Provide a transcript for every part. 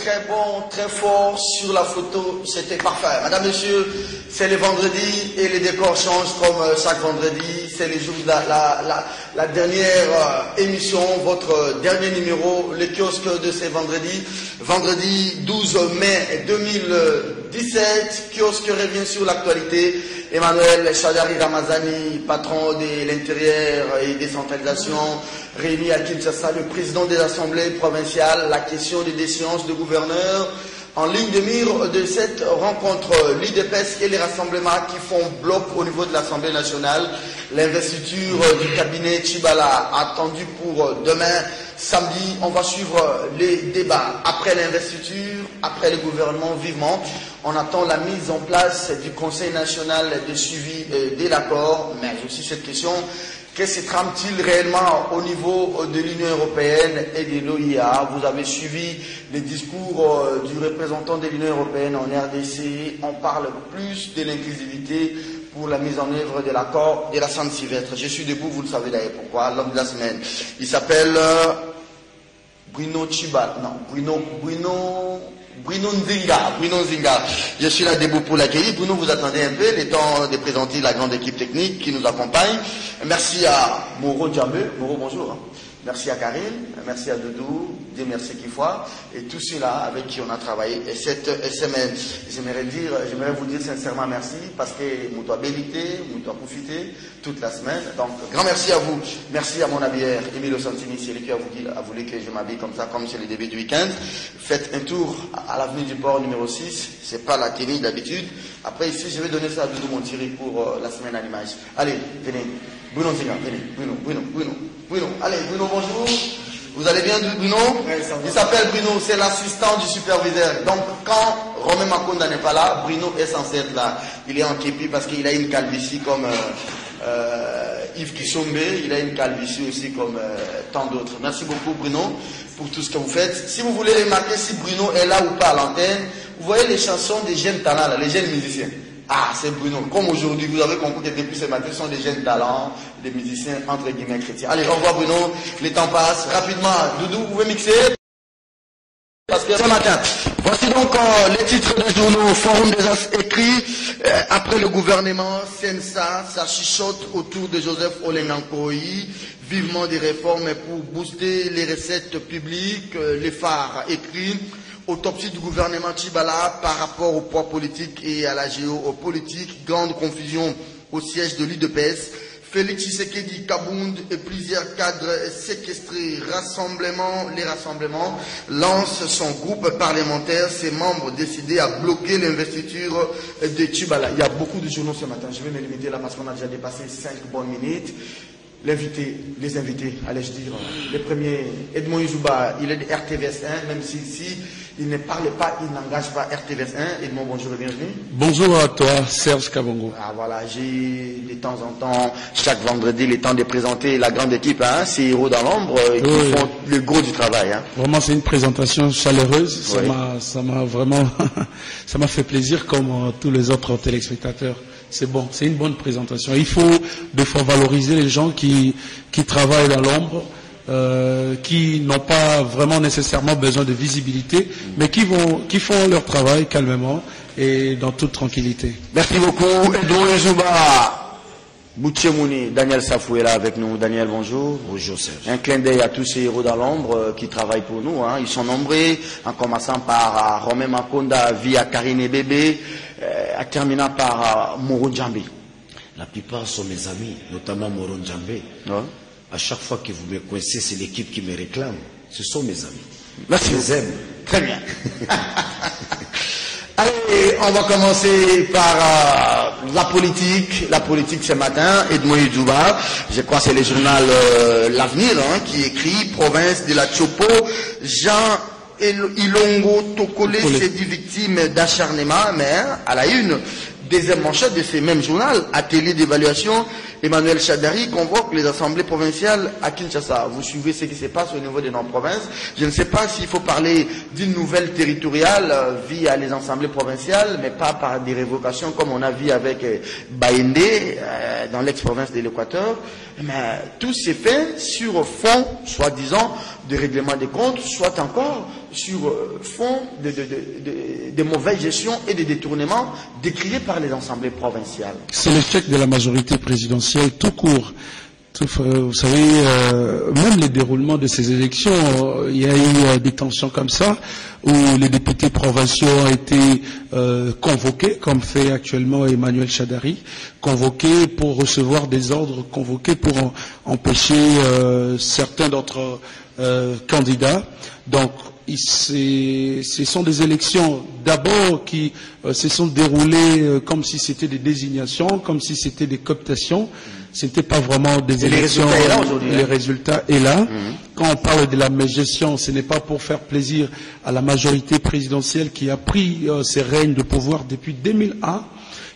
très bon, très fort sur la photo, c'était parfait. Madame, Monsieur, c'est le vendredi et les décors changent comme chaque vendredi. C'est les jours de la dernière émission, votre dernier numéro, le kiosque de ce vendredi. Vendredi 12 mai 2017, kiosque revient sur l'actualité. Emmanuel Chadari Ramazani, patron de l'intérieur et décentralisation, réuni à Kinshasa, le président des assemblées provinciales, la question des déchéances de gouverneurs. En ligne de mire de cette rencontre, l'IDPS et les rassemblements qui font bloc au niveau de l'Assemblée nationale, l'investiture du cabinet Tchibala attendue pour demain, samedi. On va suivre les débats après l'investiture, après le gouvernement vivement. On attend la mise en place du Conseil national de suivi de l'accord, mais aussi cette question: que se trame-t-il réellement au niveau de l'Union européenne et de l'OIA? Vous avez suivi les discours du représentant de l'Union européenne en RDC. On parle plus de l'inclusivité pour la mise en œuvre de l'accord de la Sainte-Sylvestre. Je suis debout, vous le savez d'ailleurs pourquoi, l'homme de la semaine. Il s'appelle Bruno Tchibala. Non, Bruno Nzinga. Je suis là debout pour l'accueillir. Bruno, vous attendez un peu, le temps de présenter la grande équipe technique qui nous accompagne. Merci à Moro Djambé. Moro, bonjour. Merci à Karine, merci à Doudou, Dieu merci Kifwa, et tous ceux-là avec qui on a travaillé cette semaine. J'aimerais vous dire sincèrement merci, parce que nous avons bénité, nous avons profité toute la semaine. Donc, grand merci à vous. Merci à mon habilleur, Emilio Santini, c'est lui qui a voulu que je m'habille comme ça, comme c'est le début du week-end. Faites un tour à l'avenue du port numéro 6, c'est pas la tenue d'habitude. Après ici, je vais donner ça à Doudou Montieri pour la semaine à l'image. Allez, venez. Bruno Zinga, venez. Bruno. Allez, Bruno, bonjour. Vous allez bien, Bruno? Il s'appelle Bruno, c'est l'assistant du superviseur. Donc, quand Romain Makonda n'est pas là, Bruno est censé être là. Il est en képi parce qu'il a une calvitie comme Yves Kissombe, il a une calvitie aussi comme tant d'autres. Merci beaucoup, Bruno, pour tout ce que vous faites. Si vous voulez remarquer si Bruno est là ou pas à l'antenne, vous voyez les chansons des jeunes talents, là, les jeunes musiciens. Ah, c'est Bruno. Comme aujourd'hui, vous avez compris que depuis ce matin, ce sont des jeunes talents, des musiciens, entre guillemets, chrétiens. Allez, au revoir Bruno. Les temps passent. Rapidement, Doudou, vous pouvez mixer? Parce que ce matin, voici donc les titres des journaux. Forum des As écrits. Après le gouvernement, CNSA, ça chichote autour de Joseph Olengankoyi. Vivement des réformes pour booster les recettes publiques. Les phares écrits. Autopsie du gouvernement Tchibala par rapport au poids politique et à la géopolitique. Grande confusion au siège de l'IDPS. Félix Tshisekedi, Kabound et plusieurs cadres séquestrés. Les rassemblements lancent son groupe parlementaire. Ses membres décidés à bloquer l'investiture de Tchibala. Il y a beaucoup de journaux ce matin. Je vais me limiter là parce qu'on a déjà dépassé 5 bonnes minutes. Les invités, allais-je dire. Le premier, Edmond Izuba, il est de RTVS 1, même si ici, il ne parle pas, il n'engage pas RTVS 1. Edmond, bonjour et bienvenue. Bonjour à toi, Serge Kabongo. Ah voilà, j'ai de temps en temps, chaque vendredi, le temps de présenter la grande équipe, hein, ces héros dans l'ombre, qui font le gros du travail. Hein. Vraiment, c'est une présentation chaleureuse. Oui. Ça m'a vraiment, ça m'a fait plaisir comme tous les autres téléspectateurs. C'est bon, c'est une bonne présentation. Il faut des fois valoriser les gens qui travaillent dans l'ombre, qui n'ont pas vraiment nécessairement besoin de visibilité, mais qui font leur travail calmement et dans toute tranquillité. Merci beaucoup, Edouard Yezouba. Boutchemouni, Daniel Safou est là avec nous. Daniel, bonjour. Bonjour Serge. Un clin d'œil à tous ces héros dans l'ombre qui travaillent pour nous. Hein. Ils sont nombreux, en commençant par Romain Makonda, via Karine Bébé, en terminant par Moro Djambé. La plupart sont mes amis, notamment Moro Djambé. Ouais. À chaque fois que vous me coincez, c'est l'équipe qui me réclame. Ce sont mes amis. Merci. Je les aime. Très bien. Allez, on va commencer par la politique ce matin. Edmond Izuba, je crois que c'est le journal L'Avenir qui écrit province de la Tchopo, Jean Ilongo Tokole s'est dit victime d'acharnement, mais à la une. Deuxième manchette de ce même journal, atelier d'évaluation, Emmanuel Chadari convoque les assemblées provinciales à Kinshasa. Vous suivez ce qui se passe au niveau de nos provinces. Je ne sais pas s'il faut parler d'une nouvelle territoriale via les assemblées provinciales, mais pas par des révocations comme on a vu avec Baïndé dans l'ex-province de l'Équateur. Mais tout s'est fait sur fond, soi-disant, de règlement des comptes, soit encore sur fond de mauvaise gestion et de détournement décriés par les assemblées provinciales. C'est l'échec de la majorité présidentielle tout court. Vous savez, même les déroulements de ces élections, il y a eu des tensions comme ça, où les députés provinciaux ont été convoqués, comme fait actuellement Emmanuel Chadari, convoqués pour recevoir des ordres, convoqués pour empêcher certains d'autres candidats. Donc, ce sont des élections d'abord qui se sont déroulées comme si c'était des désignations, comme si c'était des cooptations. Ce n'était pas vraiment des élections. Les résultats est là. Quand on parle de la gestion, ce n'est pas pour faire plaisir à la majorité présidentielle qui a pris ses règnes de pouvoir depuis 2001,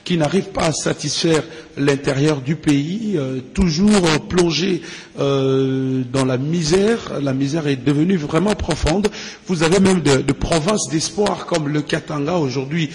qui n'arrive pas à satisfaire l'intérieur du pays, toujours plongé dans la misère. La misère est devenue vraiment profonde. Vous avez même de provinces d'espoir comme le Katanga aujourd'hui.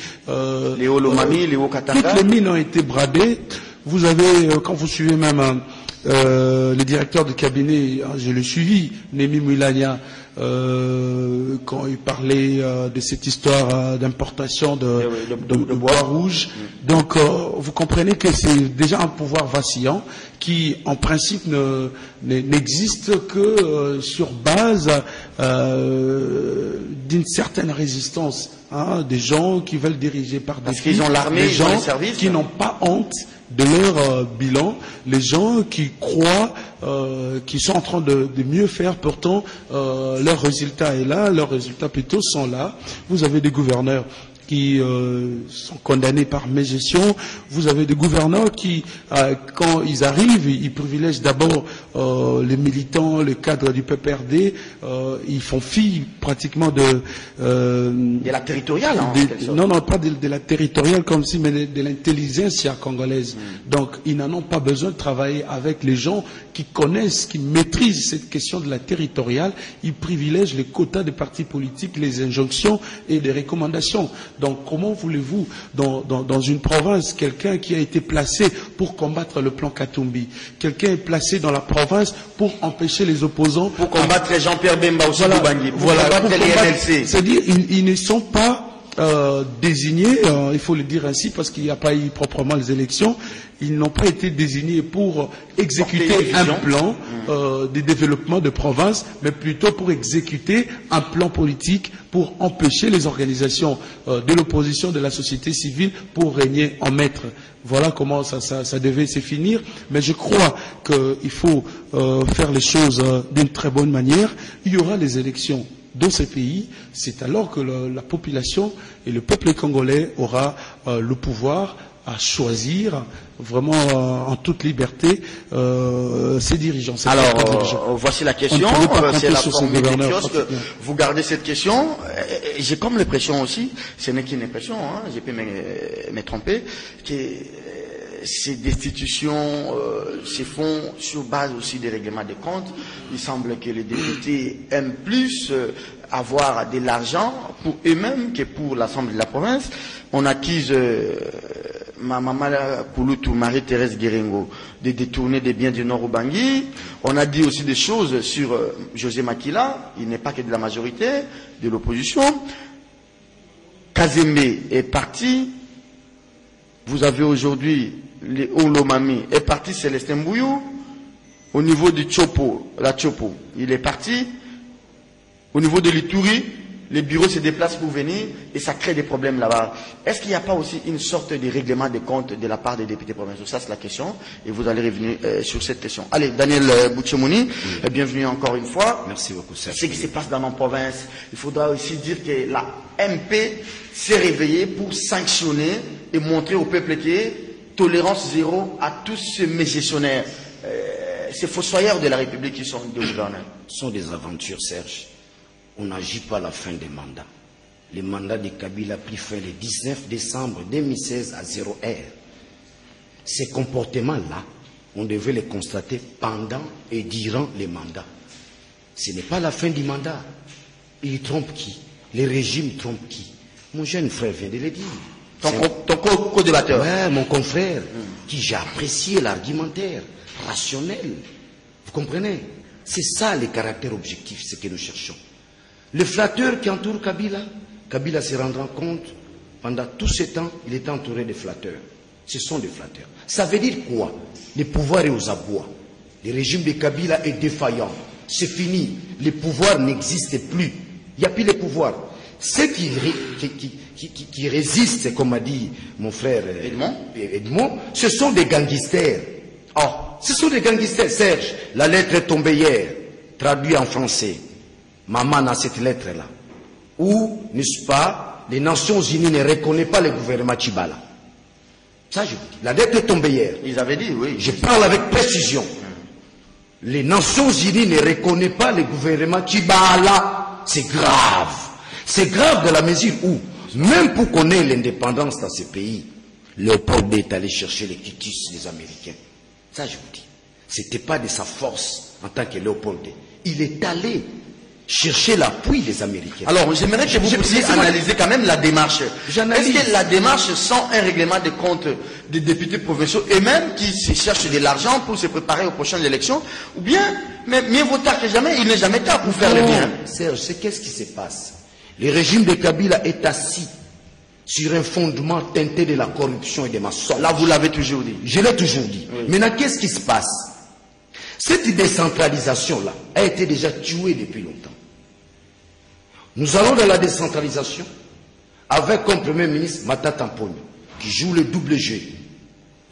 Les Olomami, les Haut-Katanga. Toutes les mines ont été bradées. Vous avez, quand vous suivez même le directeur de cabinet, je l'ai suivi, Némi Moulania, quand il parlait de cette histoire d'importation de bois rouge. Donc, vous comprenez que c'est déjà un pouvoir vacillant qui, en principe, n'existe que sur base d'une certaine résistance. Des gens qui veulent diriger par des parce qu'ils ont l'armée, des gens qui n'ont pas honte de leur bilan, les gens qui croient qui sont en train de mieux faire, pourtant leurs résultats est là, leurs résultats plutôt sont là. Vous avez des gouverneurs qui sont condamnés par mégestion. Vous avez des gouverneurs qui, quand ils arrivent, ils privilègent d'abord les militants, les cadres du PPRD. Ils font fi pratiquement de la territoriale. Non, pas de la territoriale comme si, mais de l'intelligentsia congolaise. Donc, ils n'en ont pas besoin de travailler avec les gens qui connaissent, qui maîtrisent cette question de la territoriale. Ils privilègent les quotas des partis politiques, les injonctions et les recommandations. Donc, comment voulez-vous, dans une province, quelqu'un qui a été placé pour combattre le plan Katumbi, quelqu'un est placé dans la province pour empêcher les opposants, pour combattre Jean-Pierre Bemba aussi, c'est-à-dire, ils ne sont pas désignés, il faut le dire ainsi, parce qu'il n'y a pas eu proprement les élections. Ils n'ont pas été désignés pour exécuter un plan de développement de province, mais plutôt pour exécuter un plan politique pour empêcher les organisations de l'opposition, de la société civile, pour régner en maître. Voilà comment ça devait se finir. Mais je crois qu'il faut faire les choses d'une très bonne manière. Il y aura les élections dans ces pays. C'est alors que la population et le peuple congolais aura le pouvoir à choisir vraiment en toute liberté ses dirigeants. Alors, voici la question. C'est la forme de kiosque. Vous gardez cette question. J'ai comme l'impression aussi, ce n'est qu'une impression, je peux me tromper, que ces destitutions se font sur base aussi des règlements des comptes. Il semble que les députés aiment plus avoir de l'argent pour eux-mêmes que pour l'Assemblée de la province. On accuse Maman Kouloutou, Marie-Thérèse Guérengo, de détourner des biens du Nord Ubangi. On a dit aussi des choses sur José Makila. Il n'est pas que de la majorité, de l'opposition. Kazembe est parti. Vous avez aujourd'hui les Olomami est parti, Célestin Bouyou. Au niveau du Chopo, la Chopo, il est parti. Au niveau de l'Ituri, les bureaux se déplacent pour venir et ça crée des problèmes là-bas. Est-ce qu'il n'y a pas aussi une sorte de règlement des comptes de la part des députés provinciaux? Ça, c'est la question et vous allez revenir sur cette question. Allez, Daniel Bouchemouni, bienvenue encore une fois. Merci beaucoup, Serge. Ce qui se passe dans nos provinces, il faudra aussi dire que la MP s'est réveillée pour sanctionner et montrer au peuple qui est tolérance zéro à tous ces mégestionnaires, ces fossoyeurs de la République qui sont des gouverneurs. Ce sont des aventures, Serge. On n'agit pas à la fin des mandats. Le mandat de Kabila a pris fin le 19 décembre 2016 à 0 heure. Ces comportements-là, on devait les constater pendant et durant les mandats. Ce n'est pas la fin du mandat. Ils trompent qui? Les régimes trompent qui? Mon jeune frère vient de le dire. Ton co-débatteur. Ouais, mon confrère, qui j'ai apprécié l'argumentaire rationnel. Vous comprenez? C'est ça le caractère objectif, ce que nous cherchons. Le flatteur qui entoure Kabila, Kabila se rendra compte, pendant tout ce temps, il est entouré de flatteurs. Ce sont des flatteurs. Ça veut dire quoi? Le pouvoir est aux abois. Le régime de Kabila est défaillant. C'est fini. Le pouvoir n'existe plus. Il n'y a plus de pouvoir. Ceux qui résistent, comme a dit mon frère Edmond, ce sont des gangsters. Oh, ce sont des gangsters, Serge. La lettre est tombée hier, traduite en français. Maman a cette lettre-là. Où, n'est-ce pas, les Nations Unies ne reconnaissent pas le gouvernement Tchibala. Ça, je vous dis. La lettre est tombée hier. Ils avaient dit, oui. Je parle avec précision. Les Nations Unies ne reconnaissent pas le gouvernement Tchibala. C'est grave. C'est grave de la mesure où, même pour connaître l'indépendance dans ce pays, Léopold est allé chercher les quitus des Américains. Ça, je vous dis. Ce n'était pas de sa force en tant que Léopold. Il est allé chercher l'appui des Américains. Alors, j'aimerais que vous puissiez analyser quand même la démarche. Est-ce que la démarche sans un règlement de compte des députés provinciaux et même qui se cherchent de l'argent pour se préparer aux prochaines élections, ou bien, mieux vaut tard que jamais, il n'est jamais tard pour faire le bien. Serge, c'est qu'est-ce qui se passe? Le régime de Kabila est assis sur un fondement teinté de la corruption et des mensonges. Là, vous l'avez toujours dit. Je l'ai toujours dit. Oui. Maintenant, qu'est-ce qui se passe? Cette décentralisation-là a été déjà tuée depuis longtemps. Nous allons dans la décentralisation avec comme Premier ministre Matata Mponyo, qui joue le double jeu.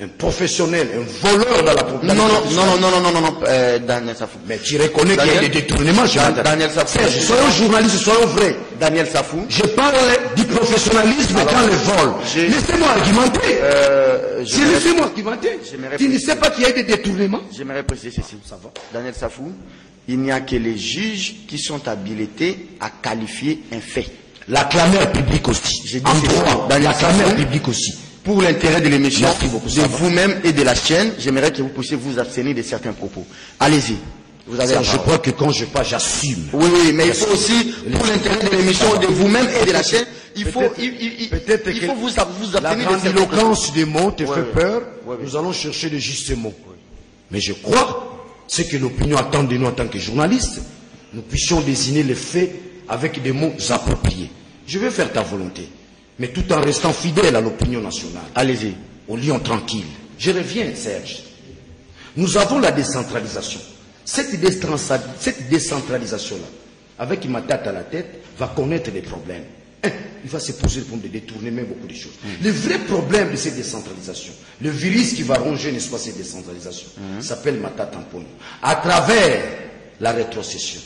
Un professionnel, un voleur dans la population. Non, Daniel Safou. Mais tu reconnais qu'il y a des détournements chez Daniel Safou. Soyons journalistes, soyons vrais. Daniel Safou. Je parle du professionnalisme dans le vol. Laissez-moi argumenter. Laissez-moi argumenter. Tu ne sais pas qu'il y a des détournements? J'aimerais préciser ceci. Ça va. Daniel Safou, il n'y a que les juges qui sont habilités à qualifier un fait. La clameur publique aussi. J'ai dit la clameur publique aussi. Pour l'intérêt de l'émission, de vous-même et de la chaîne, j'aimerais que vous puissiez vous abstenir de certains propos. Allez-y. Vous avez je crois que quand je parle, j'assume. Oui, mais il faut aussi, pour l'intérêt de l'émission, de vous-même et de la chaîne, il faut vous abstenir. La grandiloquence des mots te fait peur. Nous allons chercher le juste mot. Mais je crois, ce que l'opinion attend de nous en tant que journalistes, nous puissions désigner les faits avec des mots appropriés. Je vais faire ta volonté, mais tout en restant fidèle à l'opinion nationale. Allez-y. Au lion tranquille. Je reviens, Serge. Nous avons la décentralisation. Cette décentralisation-là, avec Matata à la tête, va connaître des problèmes. Il va se poser le problème de détourner même beaucoup de choses. Le vrai problème de cette décentralisation, le virus qui va ronger, n'est-ce pas, cette décentralisation, s'appelle Matata Mponyo. À travers la rétrocession,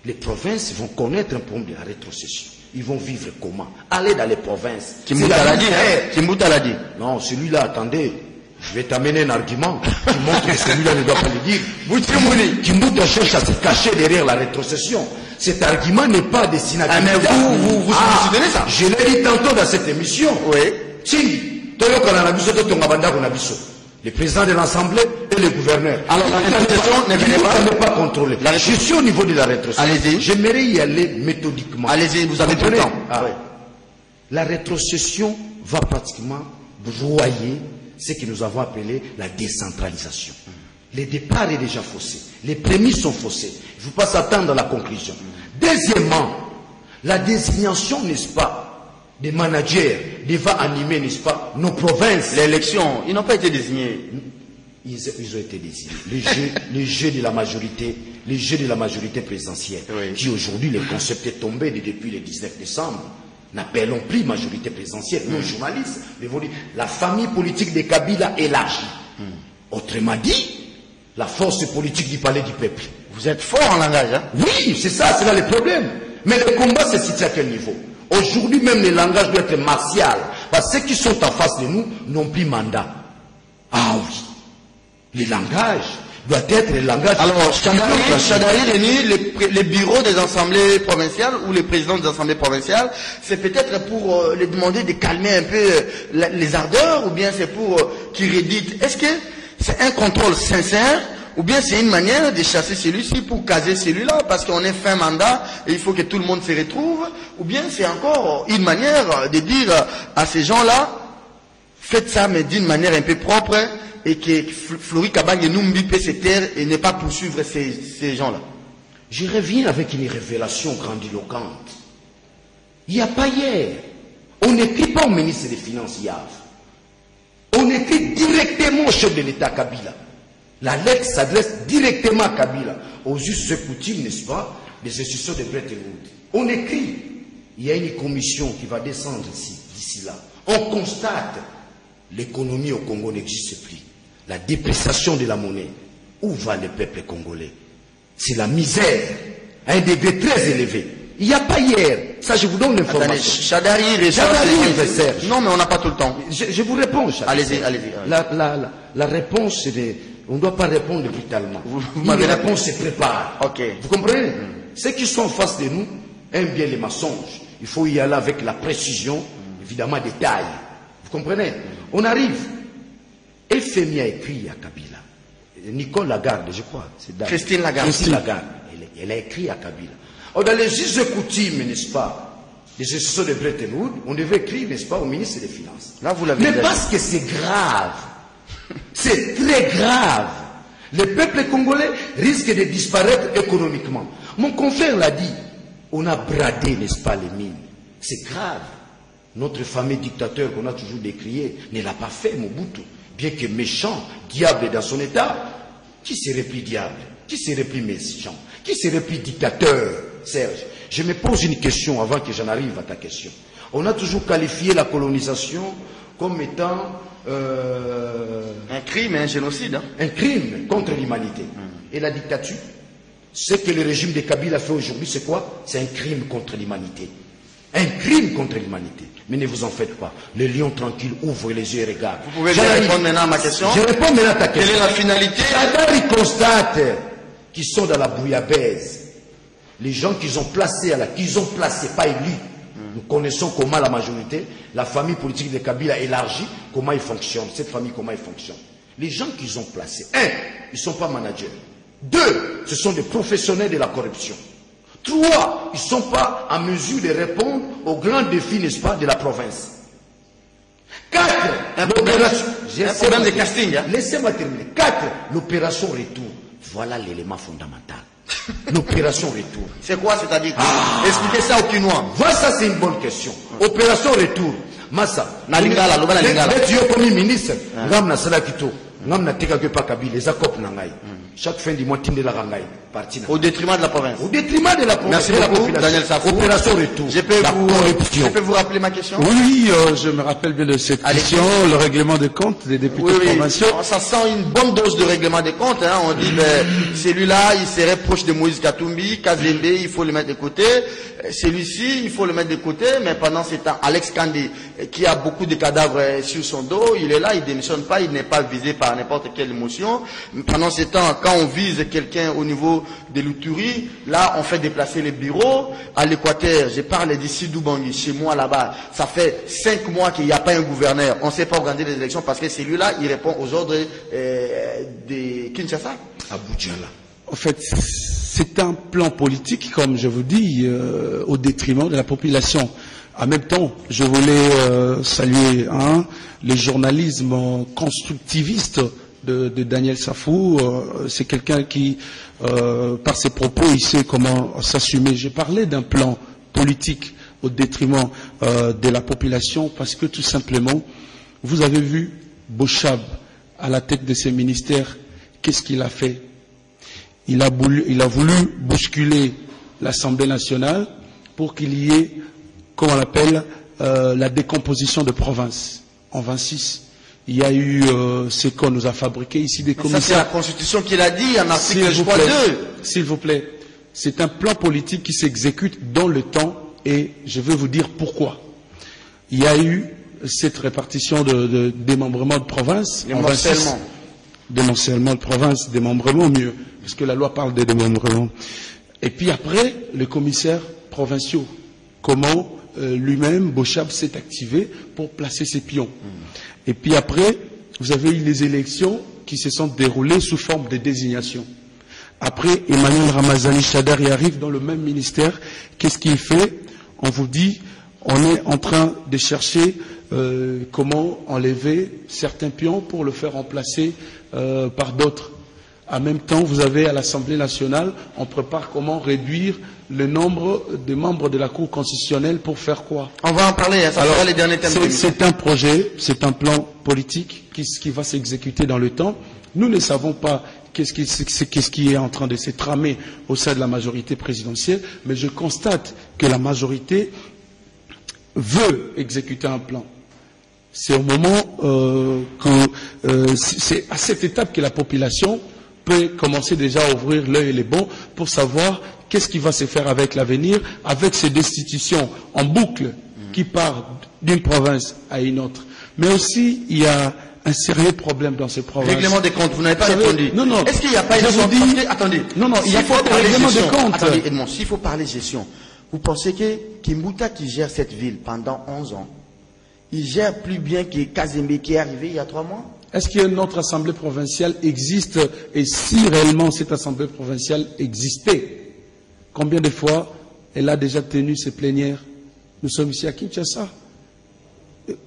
les provinces vont connaître un problème de la rétrocession. Ils vont vivre comment? Aller dans les provinces. Kimbouta l'a dit. Non, celui-là, attendez. Je vais t'amener un argument qui montre que celui-là ne doit pas le dire. Kimbouta cherche à se cacher derrière la rétrocession. Cet argument n'est pas destiné à... mais vous soutenez ça? Je l'ai dit tantôt dans cette émission. Oui. Si, le président de l'Assemblée et le gouverneur. Alors la rétrocession n'est pas contrôlée. Je suis au niveau de la rétrocession. Allez-y. J'aimerais y aller méthodiquement. Allez-y, vous avez tout le temps. La rétrocession va pratiquement broyer ce que nous avons appelé la décentralisation. Le départ est déjà faussé. Les prémices sont faussées. Il ne faut pas s'attendre à la conclusion. Deuxièmement, la désignation, n'est-ce pas, des managers va animer, n'est-ce pas, nos provinces. L'élection, ils n'ont pas été désignés. Ils ont été désignés. Les jeux de la majorité présidentielle, qui aujourd'hui, le concept est tombé depuis le 19 décembre. N'appelons plus majorité présidentielle. Nos journalistes, la famille politique de Kabila élargie. Autrement dit, la force politique du palais du peuple. Vous êtes fort en langage, hein? Oui, c'est ça, c'est là le problème. Mais le combat se situe à quel niveau? Aujourd'hui, même le langage doit être martial. Parce que ceux qui sont en face de nous n'ont plus mandat. Ah oui. Le langage doit être le langage... Alors, Chadari réunit les bureaux des assemblées provinciales ou les présidents des assemblées provinciales. C'est peut-être pour les demander de calmer un peu les ardeurs, ou bien c'est pour qu'ils réditent. Est-ce que c'est un contrôle sincère, ou bien c'est une manière de chasser celui-ci pour caser celui-là, parce qu'on est fin mandat et il faut que tout le monde se retrouve, ou bien c'est encore une manière de dire à ces gens-là, faites ça mais d'une manière un peu propre, et que Flori Kabange Numbi peut se taire et ne pas poursuivre ces gens-là. Je reviens avec une révélation grandiloquente. Il n'y a pas hier. On n'écrit pas au ministre des Finances Yav. On écrit directement au chef de l'État Kabila. La lettre s'adresse directement à Kabila, aux us coutumes, n'est-ce pas, des institutions de Bretton Woods. On écrit, il y a une commission qui va descendre ici, d'ici là. On constate, l'économie au Congo n'existe plus. La dépréciation de la monnaie. Où va le peuple congolais? C'est la misère, à un degré très élevé. Il n'y a pas hier. Ça, je vous donne l'information. Chadari, Serge. Non, mais on n'a pas tout le temps. Je vous réponds, Chadari. Allez-y, allez-y. La réponse, c'est on ne doit pas répondre brutalement. Une réponse se prépare. Ok. Vous comprenez? Ceux qui sont en face de nous aiment bien les mensonges. Il faut y aller avec la précision, évidemment, des tailles. Vous comprenez? On arrive. FMI a écrit à Kabila. Nicole Lagarde, je crois. Christine Lagarde. Christine Lagarde. Elle a écrit à Kabila. Or, dans les us coutumes, n'est-ce pas, des institutions de Bretton Woods, on devait écrire, n'est-ce pas, au ministre des Finances. Là, vous l'avez Mais dit. parce que c'est grave. C'est très grave. Le peuple congolais risque de disparaître économiquement. Mon confrère l'a dit. On a bradé, n'est-ce pas, les mines. C'est grave. Notre fameux dictateur qu'on a toujours décrié ne l'a pas fait, Mobutu. Bien que méchant, diable dans son état, qui serait plus diable? Qui serait plus méchant? Qui serait plus dictateur, Serge? Je me pose une question avant que j'en arrive à ta question. On a toujours qualifié la colonisation comme étant un crime et un génocide. Hein? Un crime contre l'humanité. Et la dictature, ce que le régime de Kabila fait aujourd'hui, c'est quoi? C'est un crime contre l'humanité. Un crime contre l'humanité. Mais ne vous en faites pas. Les lions tranquilles ouvrent les yeux et regardent. Vous pouvez répondre maintenant à ma question? Je réponds maintenant à ta question. Quelle est la finalité? Chadari constate qu'ils sont dans la bouillabaisse. Les gens qu'ils ont placés, pas élus. Nous connaissons comment la majorité, la famille politique de Kabila élargie, comment ils fonctionnent. Cette famille, comment ils fonctionnent. Les gens qu'ils ont placés, ils ne sont pas managers. 2, ce sont des professionnels de la corruption. 3, ils ne sont pas en mesure de répondre aux grands défis, n'est-ce pas, de la province. 4, un problème de casting. Hein? Laissez-moi terminer. 4, l'opération retour. Voilà l'élément fondamental. L'opération retour. C'est quoi, c'est-à-dire? Expliquez ça au Quinois. Voilà, ça c'est une bonne question. Opération retour. Massa. Nalingala, Loba Nalingala. Comme ministre, Ngam na Salakito, Ngam na Teka Kepa Kabila, les accords Nangai. Chaque fin du mois, Tinde la Rangai. Au détriment de la province. Au détriment de la province. Merci beaucoup, Daniel Safou. Opération retour. Je peux vous rappeler ma question? Oui, je me rappelle bien de cette question, le règlement des comptes des députés de formation. Ça sent une bonne dose de règlement des comptes. Hein. On dit, celui-là, il serait proche de Moïse Katumbi, Kazembe, il faut le mettre de côté. Celui-ci, il faut le mettre de côté. Mais pendant ce temps, Alex Kandé, qui a beaucoup de cadavres sur son dos, il est là, il ne démissionne pas, il n'est pas visé par n'importe quelle émotion. Pendant ce temps, quand on vise quelqu'un au niveau de l'Uturi, là, on fait déplacer les bureaux. À l'Équateur, je parle d'ici d'Ubangi, chez moi là-bas, ça fait 5 mois qu'il n'y a pas un gouverneur. On ne sait pas organiser les élections parce que celui-là, il répond aux ordres de Kinshasa. Abuja là. En fait, c'est un plan politique, comme je vous dis, au détriment de la population. En même temps, je voulais saluer le journalisme constructiviste de Daniel Safou. C'est quelqu'un qui, par ses propos, il sait comment s'assumer. J'ai parlé d'un plan politique au détriment de la population parce que tout simplement, vous avez vu Bochab à la tête de ses ministères, qu'est-ce qu'il a fait? Il a voulu bousculer l'Assemblée nationale pour qu'il y ait, comment on l'appelle, la décomposition de provinces. En 26, il y a eu ce qu'on nous a fabriqué ici des commissaires. Ça c'est la Constitution qui l'a dit en article 2. S'il vous plaît, c'est un plan politique qui s'exécute dans le temps et je vais vous dire pourquoi. Il y a eu cette répartition de démembrement de provinces. Démembrement de provinces, démembrement mieux, parce que la loi parle de démembrement. Et puis après, les commissaires provinciaux, comment lui-même, Bochab, s'est activé pour placer ses pions. Et puis après, vous avez eu les élections qui se sont déroulées sous forme de désignation. Après, Emmanuel Ramazani Chadari arrive dans le même ministère. Qu'est-ce qu'il fait? On vous dit, on est en train de chercher comment enlever certains pions pour le faire remplacer par d'autres. En même temps, vous avez à l'Assemblée nationale, on prépare comment réduire le nombre de membres de la Cour constitutionnelle pour faire quoi? On va en parler, ça sera les derniers thèmes. C'est un projet, c'est un plan politique qui va s'exécuter dans le temps. Nous ne savons pas qu'est-ce qui est en train de se tramer au sein de la majorité présidentielle, mais je constate que la majorité veut exécuter un plan. C'est au moment c'est à cette étape que la population peut commencer déjà à ouvrir l'œil et les bons pour savoir qu'est-ce qui va se faire avec l'avenir, avec ces destitutions en boucle qui partent d'une province à une autre. Mais aussi, il y a un sérieux problème dans ces provinces. Règlement des comptes, vous n'avez pas répondu. Non, non. Est-ce qu'il n'y a pas une attendez. Non, non, il y a pas de règlement des comptes. Attendez, Edmond, s'il faut parler gestion, vous pensez que Kimbuta qui gère cette ville pendant 11 ans, il gère plus bien que Kazembe qui est arrivé il y a 3 mois? Est-ce qu'une autre assemblée provinciale existe? Et si réellement cette assemblée provinciale existait, combien de fois elle a déjà tenu ses plénières? Nous sommes ici à Kinshasa.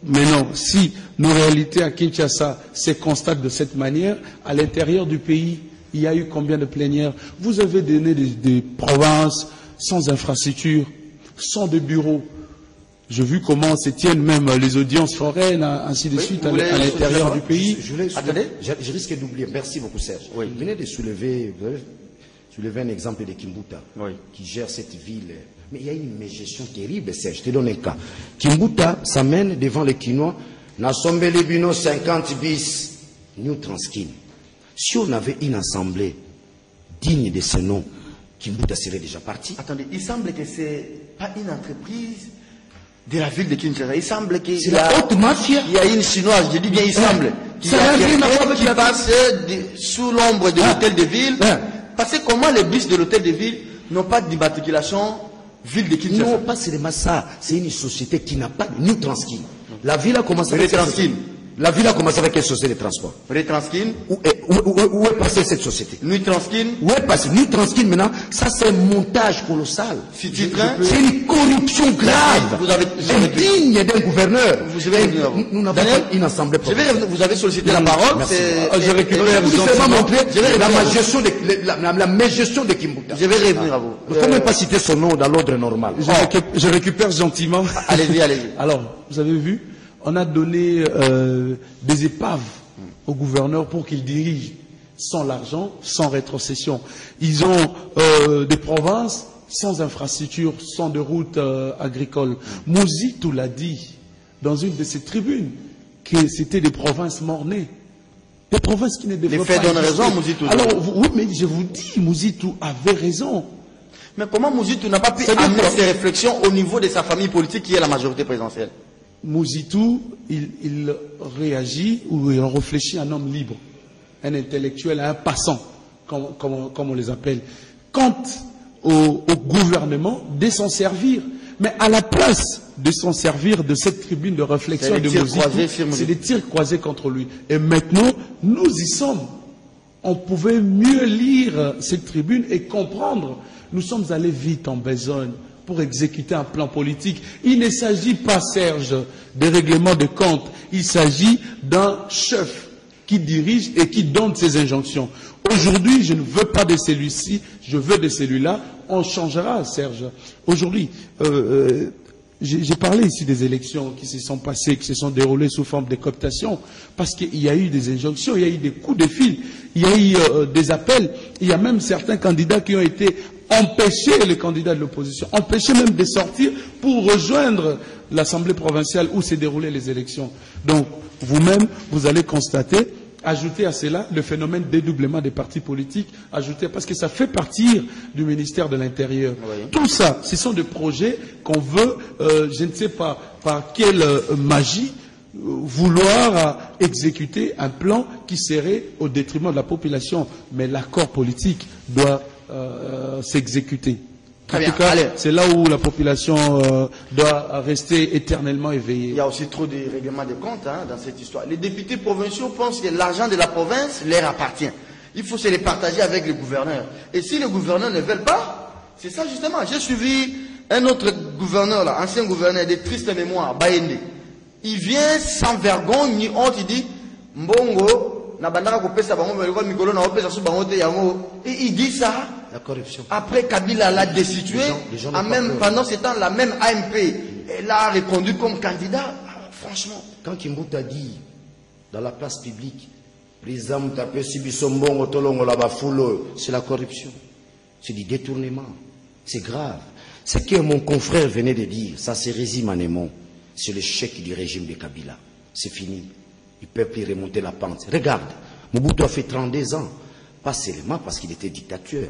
Mais non, si nos réalités à Kinshasa se constatent de cette manière, à l'intérieur du pays, il y a eu combien de plénières? Vous avez donné des provinces sans infrastructure, sans de bureaux. J'ai vu comment se tiennent même les audiences foraines, ainsi de suite, à l'intérieur du pays. Je risque d'oublier. Merci beaucoup, Serge. Oui. Vous venez de soulever un exemple de Kimbuta, qui gère cette ville. Mais il y a une mégestion terrible, Serge. Je te donne un cas. Kimbuta s'amène devant les Kinois. Nasombele Bino 50 bis, New Transkin. Si on avait une assemblée digne de ce nom, Kimbuta serait déjà parti. Attendez, il semble que c'est pas une entreprise de la ville de Kinshasa. Il semble que c'est la haute mafia. Il y a une chinoise, je dis bien il semble, qui passe sous l'ombre de l'hôtel de ville. Parce que comment les bus de l'hôtel de ville n'ont pas d'immatriculation ville de Kinshasa? Non, pas seulement ça. C'est une société qui n'a pas de New Transkin. La ville a commencé avec La ville a commencé avec quelle société de transport? Retranskin. Où est passée cette société? Nutranskin. Où est passée Nutranskin maintenant? Ça c'est un montage colossal. C'est une corruption grave. Vous avez indigne d'un gouverneur. Nous n'avons pas une assemblée. Vous avez sollicité la parole. Je récupère la mégestion de Kimbuta. Je vais revenir à vous. Il ne faut même pas citer son nom dans l'ordre normal. Je récupère gentiment. Allez-y, allez-y. Alors, vous avez vu, on a donné des épaves au gouverneur pour qu'il dirige sans l'argent, sans rétrocession. Ils ont des provinces sans infrastructure, sans de routes agricoles. Mouzitou l'a dit dans une de ses tribunes que c'était des provinces mornées. Des provinces qui ne devraient pas. Les faits donnent raison, Mouzitou. Alors, oui, mais je vous dis, Mouzitou avait raison. Mais comment Mouzitou n'a pas pu amener ses réflexions au niveau de sa famille politique qui est la majorité présidentielle? Mouzitou, il réagit ou il réfléchit à un homme libre, un intellectuel, un passant, comme on les appelle. Quant au gouvernement, de s'en servir. Mais à la place de s'en servir de cette tribune de réflexion de Mouzitou, c'est des tirs croisés contre lui. Et maintenant, nous y sommes. On pouvait mieux lire cette tribune et comprendre. Nous sommes allés vite en besogne pour exécuter un plan politique. Il ne s'agit pas, Serge, de règlement de compte. Il s'agit d'un chef qui dirige et qui donne ses injonctions. Aujourd'hui, je ne veux pas de celui-ci, je veux de celui-là. On changera, Serge. Aujourd'hui, j'ai parlé ici des élections qui se sont passées, qui se sont déroulées sous forme de cooptation, parce qu'il y a eu des injonctions, il y a eu des coups de fil, il y a eu des appels. Il y a même certains candidats qui ont été empêcher les candidats de l'opposition, empêcher même de sortir pour rejoindre l'Assemblée provinciale où s'est déroulées les élections. Donc, vous-même, vous allez constater, ajouter à cela le phénomène de dédoublement des partis politiques, ajouter, parce que ça fait partir du ministère de l'Intérieur. Oui. Tout ça, ce sont des projets qu'on veut, je ne sais pas par quelle magie, vouloir exécuter un plan qui serait au détriment de la population. Mais l'accord politique doit s'exécuter. En tout cas, c'est là où la population doit rester éternellement éveillée. Il y a aussi trop de règlements de compte dans cette histoire. Les députés provinciaux pensent que l'argent de la province leur appartient. Il faut se les partager avec les gouverneurs. Et si les gouverneurs ne veulent pas, c'est ça justement. J'ai suivi un autre gouverneur, là, ancien gouverneur de triste mémoire, Bayende. Il vient sans vergogne ni honte, il dit Mbongo, Et il dit ça. La corruption. Après Kabila l'a destitué, même pendant ce temps, la même AMP, elle a répondu comme candidat. Franchement. Quand Kimbuta a dit dans la place publique, c'est la corruption, c'est du détournement, c'est grave. Ce que mon confrère venait de dire, ça se résume en aimant, c'est l'échec du régime de Kabila. C'est fini. Il ne peut plus remonter la pente. Regarde, Mobutu a fait 32 ans, pas seulement parce qu'il était dictateur,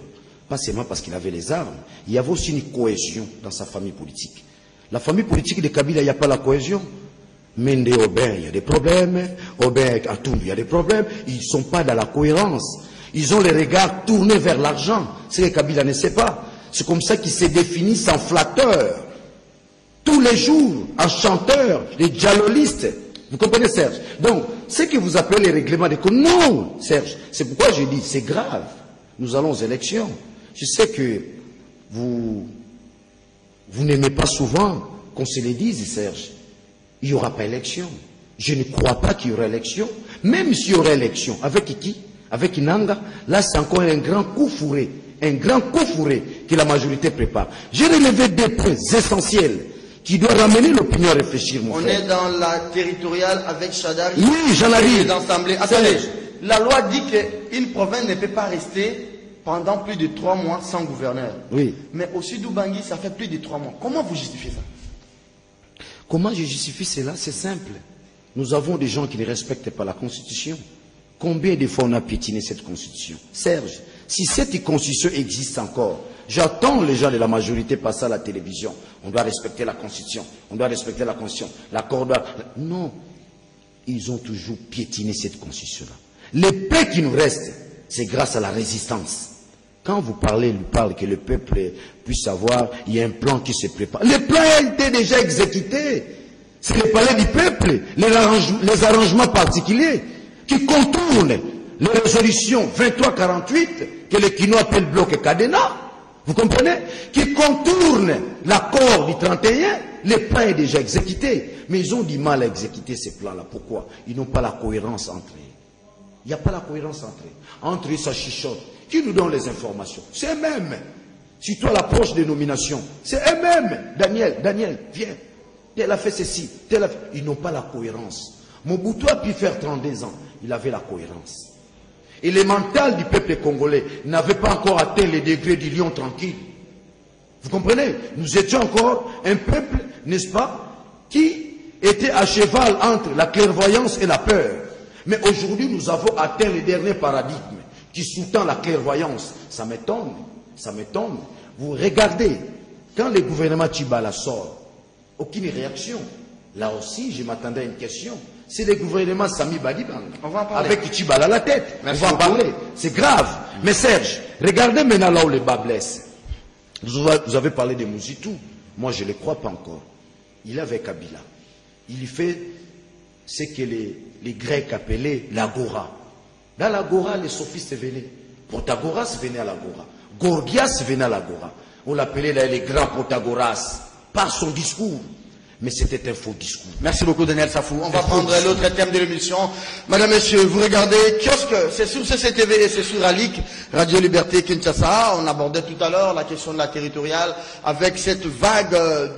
pas seulement parce qu'il avait les armes, il y avait aussi une cohésion dans sa famille politique. La famille politique de Kabila, il n'y a pas la cohésion. Mende Aubin, il y a des problèmes. Aubin Atum, il y a des problèmes. Ils ne sont pas dans la cohérence. Ils ont les regards tournés vers l'argent. C'est que Kabila ne sait pas. C'est comme ça qu'ils se définissent en flatteurs. Tous les jours, en chanteurs, les dialolistes. Vous comprenez, Serge? Donc, ce que vous appelez les règlements des comptes, non, Serge. C'est pourquoi je dis, c'est grave. Nous allons aux élections. Je sais que vous n'aimez pas souvent qu'on se le dise, Serge. Il n'y aura pas élection. Je ne crois pas qu'il y aura élection. Même s'il y aura élection, avec qui? Avec Inanga, là c'est encore un grand coup fourré. Un grand coup fourré que la majorité prépare. J'ai relevé des points essentiels qui doivent ramener l'opinion à réfléchir, mon frère. On est dans la territoriale avec Chadari. Oui, j'en arrive. Attendez, la loi dit qu'une province ne peut pas rester pendant plus de 3 mois sans gouverneur. Oui. Mais au Sud-Ubangui, ça fait plus de 3 mois. Comment vous justifiez ça? Comment je justifie cela? C'est simple. Nous avons des gens qui ne respectent pas la Constitution. Combien de fois on a piétiné cette Constitution? Serge, si cette Constitution existe encore, j'attends les gens de la majorité passer à la télévision. On doit respecter la Constitution. On doit respecter la Constitution. L'accord doit... Non. Ils ont toujours piétiné cette Constitution-là. Les paix qui nous restent, c'est grâce à la résistance. Quand vous parlez que le peuple puisse savoir, il y a un plan qui se prépare. Le plan a été déjà exécuté. C'est le palais du peuple, les arrangements particuliers qui contournent les résolutions 2348 que les Kino appellent bloc Cadena. Vous comprenez? Qui contournent l'accord du 31. Le plan est déjà exécuté. Mais ils ont du mal à exécuter ces plans-là. Pourquoi? Ils n'ont pas la cohérence entre eux. Il n'y a pas la cohérence entre eux. Entre eux, ça chichote. Qui nous donne les informations? C'est eux-mêmes. Si toi l'approche des nominations, c'est eux-mêmes. Daniel, viens. Tel a fait ceci, tel a fait... Ils n'ont pas la cohérence. Mobutu a pu faire 32 ans. Il avait la cohérence. Et le mental du peuple congolais n'avait pas encore atteint les degrés du lion tranquille. Vous comprenez? Nous étions encore un peuple, n'est-ce pas, qui était à cheval entre la clairvoyance et la peur. Mais aujourd'hui, nous avons atteint le dernier paradigme qui sous-tend la clairvoyance. Ça m'étonne, ça m'étonne. Vous regardez, quand le gouvernement Tchibala sort, aucune réaction. Là aussi, je m'attendais à une question. C'est le gouvernement Sami Badibang, avec Tchibala à la tête. Merci on va en parler. C'est grave. Mais Serge, regardez maintenant là où le bas blesse. Vous avez parlé de Mouzitou. Moi, je ne le crois pas encore. Il est avec Kabila. Il fait ce que les Grecs appelaient l'agora. Dans l'agora, les sophistes venaient. Protagoras venait à l'agora. Gorgias venait à l'agora. On l'appelait là les grands Protagoras par son discours. Mais c'était un faux discours. Merci beaucoup Daniel Safou. On va prendre l'autre thème de l'émission. Madame, Messieurs, vous regardez Kiosque, c'est sur CCTV et c'est sur Alic, Radio Liberté Kinshasa. On abordait tout à l'heure la question de la territoriale avec cette vague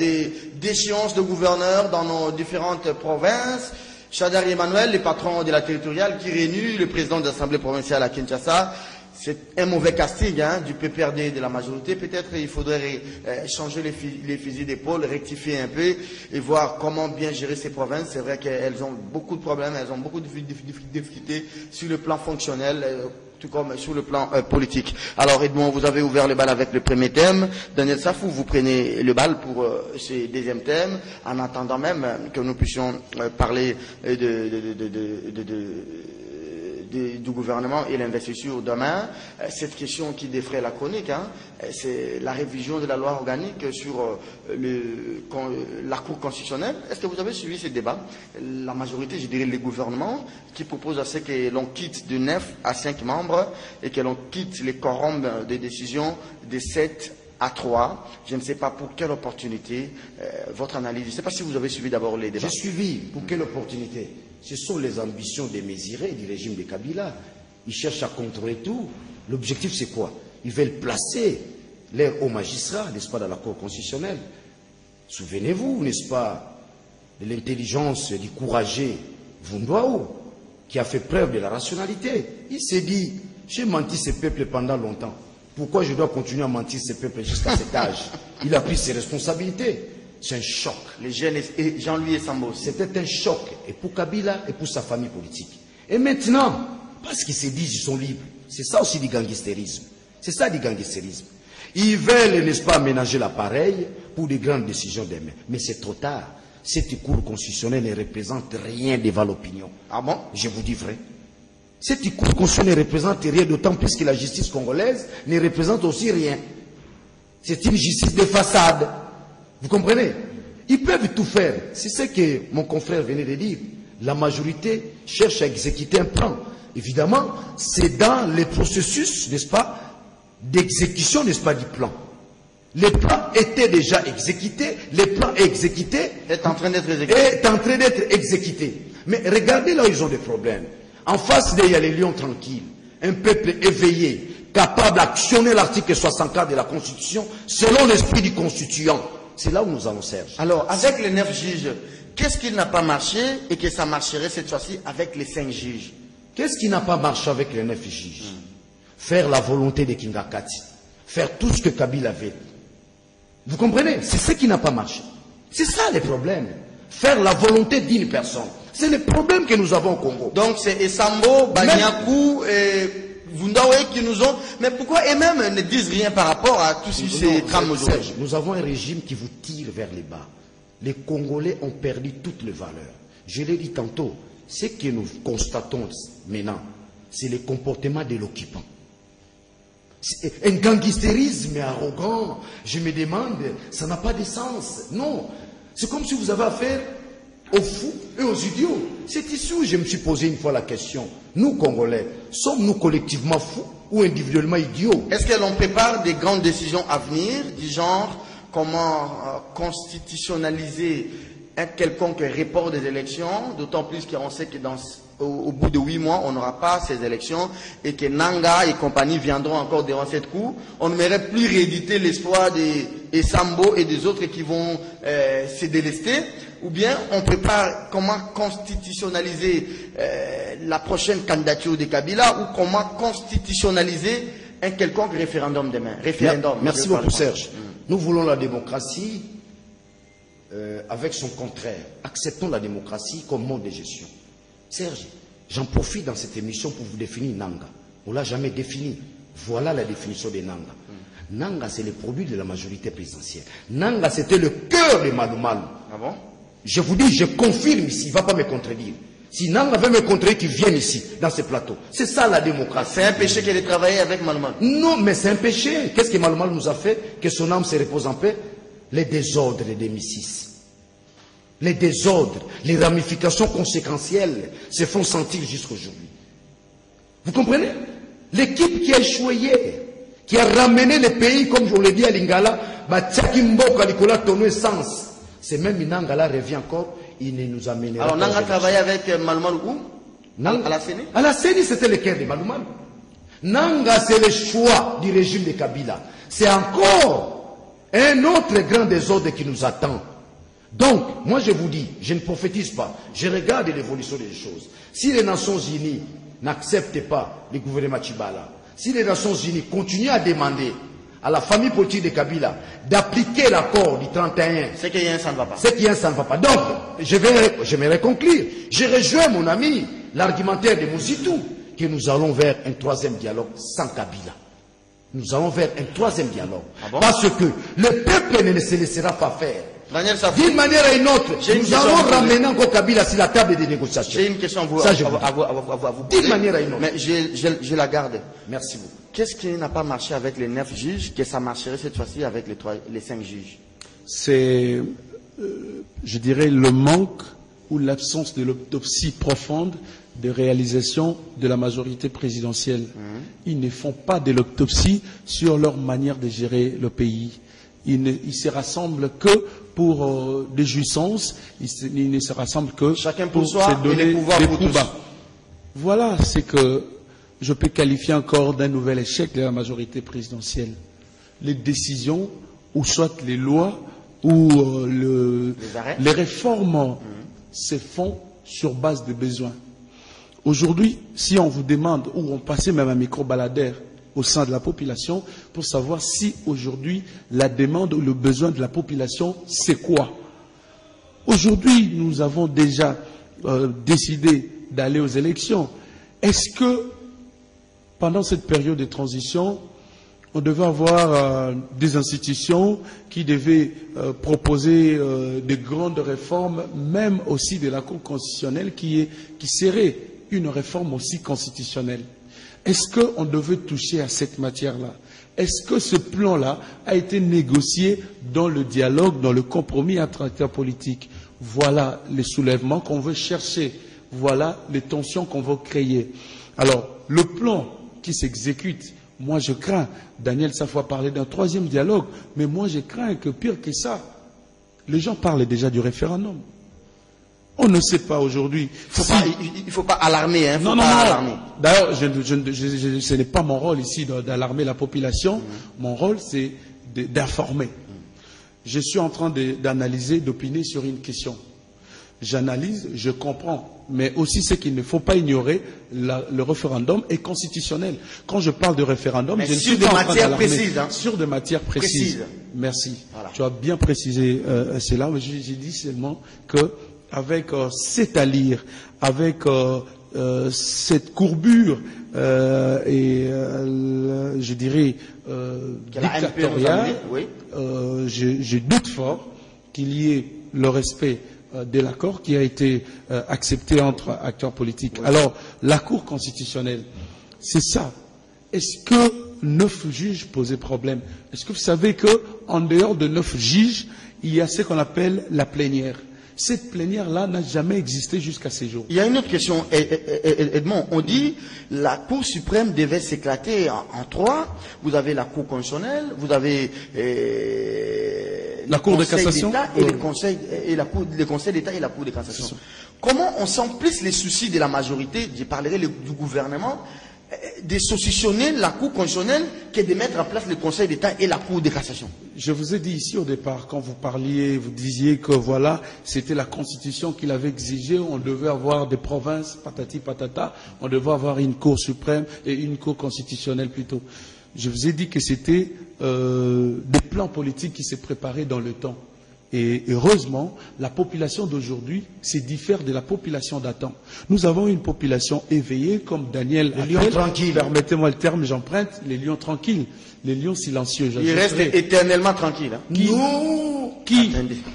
d'échéances de gouverneurs dans nos différentes provinces. Chadari Emmanuel, le patron de la territoriale, qui réunit le président de l'Assemblée provinciale à Kinshasa. C'est un mauvais casting du PPRD de la majorité. Peut-être il faudrait changer les fusils d'épaule, rectifier un peu et voir comment bien gérer ces provinces. C'est vrai qu'elles ont beaucoup de problèmes, elles ont beaucoup de difficultés sur le plan fonctionnel, tout comme sur le plan politique. Alors Edmond, vous avez ouvert le bal avec le premier thème. Daniel Safou, vous prenez le bal pour ce deuxième thème, en attendant même que nous puissions parler du gouvernement et l'investiture demain. Cette question qui défraie la chronique, c'est la révision de la loi organique sur la Cour constitutionnelle. Est-ce que vous avez suivi ce débat? La majorité, je dirais le gouvernement, qui propose à ce que l'on quitte de 9 à 5 membres et que l'on quitte les quorums des décisions de 7 à 3. Je ne sais pas pour quelle opportunité, votre analyse. Je ne sais pas si vous avez suivi d'abord les débats. J'ai suivi. Pour quelle opportunité? Ce sont les ambitions démesurées du régime de Kabila. Ils cherchent à contrôler tout. L'objectif, c'est quoi? Ils veulent placer leurs hauts magistrats, n'est-ce pas, dans la Cour constitutionnelle. Souvenez-vous, n'est-ce pas, de l'intelligence du courageux Vundwaou, qui a fait preuve de la rationalité. Il s'est dit, j'ai menti ce peuple pendant longtemps. Pourquoi je dois continuer à mentir ce peuple jusqu'à cet âge? Il a pris ses responsabilités. C'est un choc. Les jeunes et Jean-Louis Sambo aussi. C'était un choc, et pour Kabila et pour sa famille politique. Et maintenant, parce qu'ils se disent qu'ils sont libres, c'est ça aussi du gangstérisme. C'est ça du gangstérisme. Ils veulent, n'est-ce pas, aménager l'appareil pour des grandes décisions demain. Mais c'est trop tard. Cette Cour constitutionnelle ne représente rien devant l'opinion. Ah bon? Je vous dis vrai. Cette Cour constitutionnelle ne représente rien, d'autant plus que la justice congolaise ne représente aussi rien. C'est une justice de façade. Vous comprenez? Ils peuvent tout faire. C'est ce que mon confrère venait de dire. La majorité cherche à exécuter un plan. Évidemment, c'est dans les processus, n'est-ce pas, d'exécution, n'est-ce pas, du plan. Le plan était déjà exécuté, le plan exécuté est en train d'être exécuté. Est en train d'être exécuté. Mais regardez là où ils ont des problèmes. En face d'eux, il y a les lions tranquilles, un peuple éveillé, capable d'actionner l'article 64 de la Constitution selon l'esprit du constituant. C'est là où nous allons, Serge. Alors, avec les 9 juges, qu'est-ce qui n'a pas marché et que ça marcherait cette fois-ci avec les 5 juges? Qu'est-ce qui n'a pas marché avec les 9 juges? Faire la volonté de Kingakati. Faire tout ce que Kabila avait. Vous comprenez? C'est ce qui n'a pas marché. C'est ça le problème. Faire la volonté d'une personne. C'est le problème que nous avons au Congo. Donc c'est Esambo, Banyakou et Vundwaou qui nous ont... Mais pourquoi eux-mêmes ne disent rien par rapport à tous ces trames aujourd'hui? Nous avons un régime qui vous tire vers les bas. Les Congolais ont perdu toutes les valeurs. Je l'ai dit tantôt, ce que nous constatons maintenant, c'est le comportement de l'occupant. Un gangstérisme arrogant, je me demande, ça n'a pas de sens. Non, c'est comme si vous avez affaire aux fous et aux idiots. C'est ici où je me suis posé une fois la question. Nous, Congolais, sommes-nous collectivement fous ou individuellement idiots? Est-ce que l'on prépare des grandes décisions à venir, du genre comment constitutionnaliser un quelconque report des élections, d'autant plus qu'on sait que au bout de 8 mois, on n'aura pas ces élections et que Nanga et compagnie viendront encore devant cette cour. On ne verrait plus rééditer l'espoir des Sambo et des autres qui vont se délester. Ou bien on prépare comment constitutionnaliser la prochaine candidature de Kabila ou comment constitutionnaliser un quelconque référendum demain. Merci beaucoup, Serge. Nous voulons la démocratie avec son contraire. Acceptons la démocratie comme mode de gestion. Serge, j'en profite dans cette émission pour vous définir Nanga. On ne l'a jamais défini. Voilà la définition de Nanga. Nanga, c'est le produit de la majorité présidentielle. Nanga, c'était le cœur de Malou Malou. Ah bon? Je vous dis, je confirme ici, il ne va pas me contredire. Si Nanga veut me contredire, qu'il vienne ici, dans ce plateau. C'est ça la démocratie. C'est un péché qu'elle ait travaillé avec Malou Malou. Non, mais c'est un péché. Qu'est-ce que Malou Malou nous a fait? Que son âme se repose en paix? Les désordres de 2006. Les désordres, les ramifications conséquentielles se font sentir jusqu'aujourd'hui. Vous comprenez? L'équipe qui a échoué hier, qui a ramené le pays, comme je vous l'ai dit à Lingala, c'est même Nangala revient encore, il ne nous amènera pas. Alors Nanga travaillé avec Malou Malou où? À la CENI? À la CENI, c'était le cœur de Malou Malou. Nanga, c'est le choix du régime de Kabila. C'est encore un autre grand désordre qui nous attend. Donc, moi je vous dis, je ne prophétise pas, je regarde l'évolution des choses. Si les Nations Unies n'acceptent pas le gouvernement Tchibala, si les Nations Unies continuent à demander à la famille politique de Kabila d'appliquer l'accord du 31, c'est qu'il y a un ça ne va pas. C'est qu'il y a un ça ne va pas. Donc, je vais conclure. Je rejoins mon ami, l'argumentaire de Moussitou, que nous allons vers un troisième dialogue sans Kabila. Nous allons vers un troisième dialogue. Ah bon? Parce que le peuple ne se laissera pas faire. D'une manière à une autre, nous allons ramener encore Kabila sur la table des négociations. J'ai une question à vous. Ça, je vous D'une manière à une autre. Mais je la garde. Merci beaucoup. Qu'est-ce qui n'a pas marché avec les 9 juges que ça marcherait cette fois-ci avec les 5 juges? C'est, je dirais, le manque ou l'absence de l'autopsie profonde des réalisations de la majorité présidentielle. Ils ne font pas de l'autopsie sur leur manière de gérer le pays. Ils se rassemblent que pour des jouissances, ils ne se rassemblent que chacun pour pour soi se donner et les pouvoirs des pour coups tous. bas. Voilà ce que je peux qualifier encore d'un nouvel échec de la majorité présidentielle. Les décisions, ou soit les lois, ou les réformes se font sur base de besoins. Aujourd'hui, si on vous demande, ou on passait même un micro-baladeur au sein de la population, pour savoir si aujourd'hui la demande ou le besoin de la population, c'est quoi? Aujourd'hui, nous avons déjà décidé d'aller aux élections. Est-ce que, pendant cette période de transition, on devait avoir des institutions qui devaient proposer de grandes réformes, même aussi de la Cour constitutionnelle, qui serait une réforme aussi constitutionnelle? Est-ce qu'on devait toucher à cette matière-là? Est-ce que ce plan-là a été négocié dans le dialogue, dans le compromis entre acteurs politiques? Voilà les soulèvements qu'on veut chercher. Voilà les tensions qu'on veut créer. Alors, le plan qui s'exécute, moi je crains, Daniel Safwa parlait d'un troisième dialogue, mais moi je crains que pire que ça, les gens parlent déjà du référendum. On ne sait pas aujourd'hui. Il ne faut pas alarmer. Hein, non. D'ailleurs, ce n'est pas mon rôle ici d'alarmer la population. Mon rôle, c'est d'informer. Je suis en train d'analyser, d'opiner sur une question. J'analyse, je comprends. Mais aussi, ce qu'il ne faut pas ignorer, le référendum est constitutionnel. Quand je parle de référendum, je ne suis pas en train d'alarmer. Sur des matières précises. Merci. Voilà. Tu as bien précisé cela, mais j'ai dit seulement que avec cette allure, avec cette courbure je dirais dictatoriale, je doute fort qu'il y ait le respect de l'accord qui a été accepté entre acteurs politiques. Oui. Alors, la Cour constitutionnelle, c'est ça. Est-ce que 9 juges posaient problème? Est-ce que vous savez qu'en dehors de 9 juges, il y a ce qu'on appelle la plénière? Cette plénière-là n'a jamais existé jusqu'à ces jours. Il y a une autre question, Edmond. On dit que la Cour suprême devait s'éclater en 3. Vous avez la Cour constitutionnelle, vous avez la Cour de cassation et le Conseil d'État et la Cour de cassation. Comment on sent plus les soucis de la majorité, je parlerai du gouvernement, de saucissonner la Cour constitutionnelle que de mettre en place le Conseil d'État et la Cour de cassation? Je vous ai dit ici au départ, quand vous parliez, vous disiez que voilà, c'était la Constitution qui l'avait exigé, on devait avoir des provinces, patati patata, on devait avoir une Cour suprême et une Cour constitutionnelle plutôt. Je vous ai dit que c'était des plans politiques qui s'est préparés dans le temps. Et heureusement, la population d'aujourd'hui se diffère de la population d'antan. Nous avons une population éveillée, comme Daniel les lions tranquilles. Permettez-moi le terme, j'emprunte, les lions tranquilles, les lions silencieux. Ils restent éternellement tranquilles. Hein.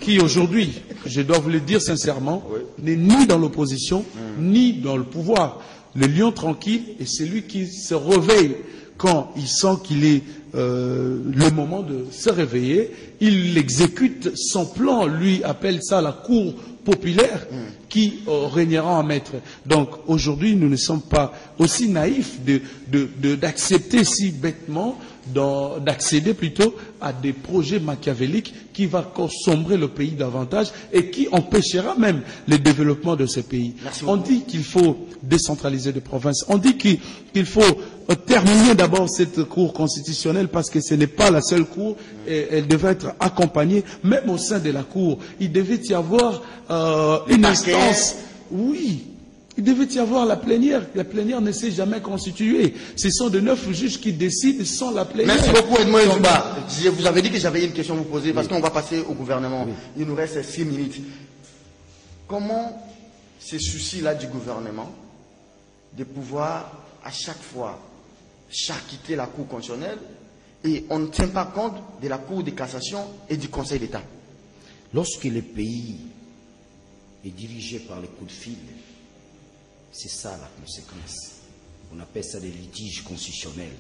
Qui aujourd'hui, je dois vous le dire sincèrement, n'est ni dans l'opposition, ni dans le pouvoir. Le lion tranquille est celui qui se réveille quand il sent qu'il est le moment de se réveiller, il exécute son plan, lui appelle ça la cour populaire qui régnera en maître. Donc aujourd'hui, nous ne sommes pas aussi naïfs d'accepter si bêtement, d'accéder plutôt à des projets machiavéliques qui vont sombrer le pays davantage et qui empêchera même le développement de ce pays. On dit qu'il faut décentraliser des provinces, on dit qu'il faut terminer d'abord cette cour constitutionnelle parce que ce n'est pas la seule cour et elle devait être accompagnée, même au sein de la cour. Il devait y avoir une instance, oui. Il devait y avoir la plénière. La plénière ne s'est jamais constituée. Ce sont de 9 juges qui décident sans la plénière. Merci beaucoup, Edmond Ezouba. Je vous avais dit que j'avais une question à vous poser parce qu'on va passer au gouvernement. Il nous reste 6 minutes. Comment ce souci-là du gouvernement de pouvoir à chaque fois charcuter la Cour constitutionnelle et on ne tient pas compte de la Cour de cassation et du Conseil d'État? Lorsque le pays est dirigé par les coups de fil, c'est ça la conséquence. On appelle ça des litiges constitutionnels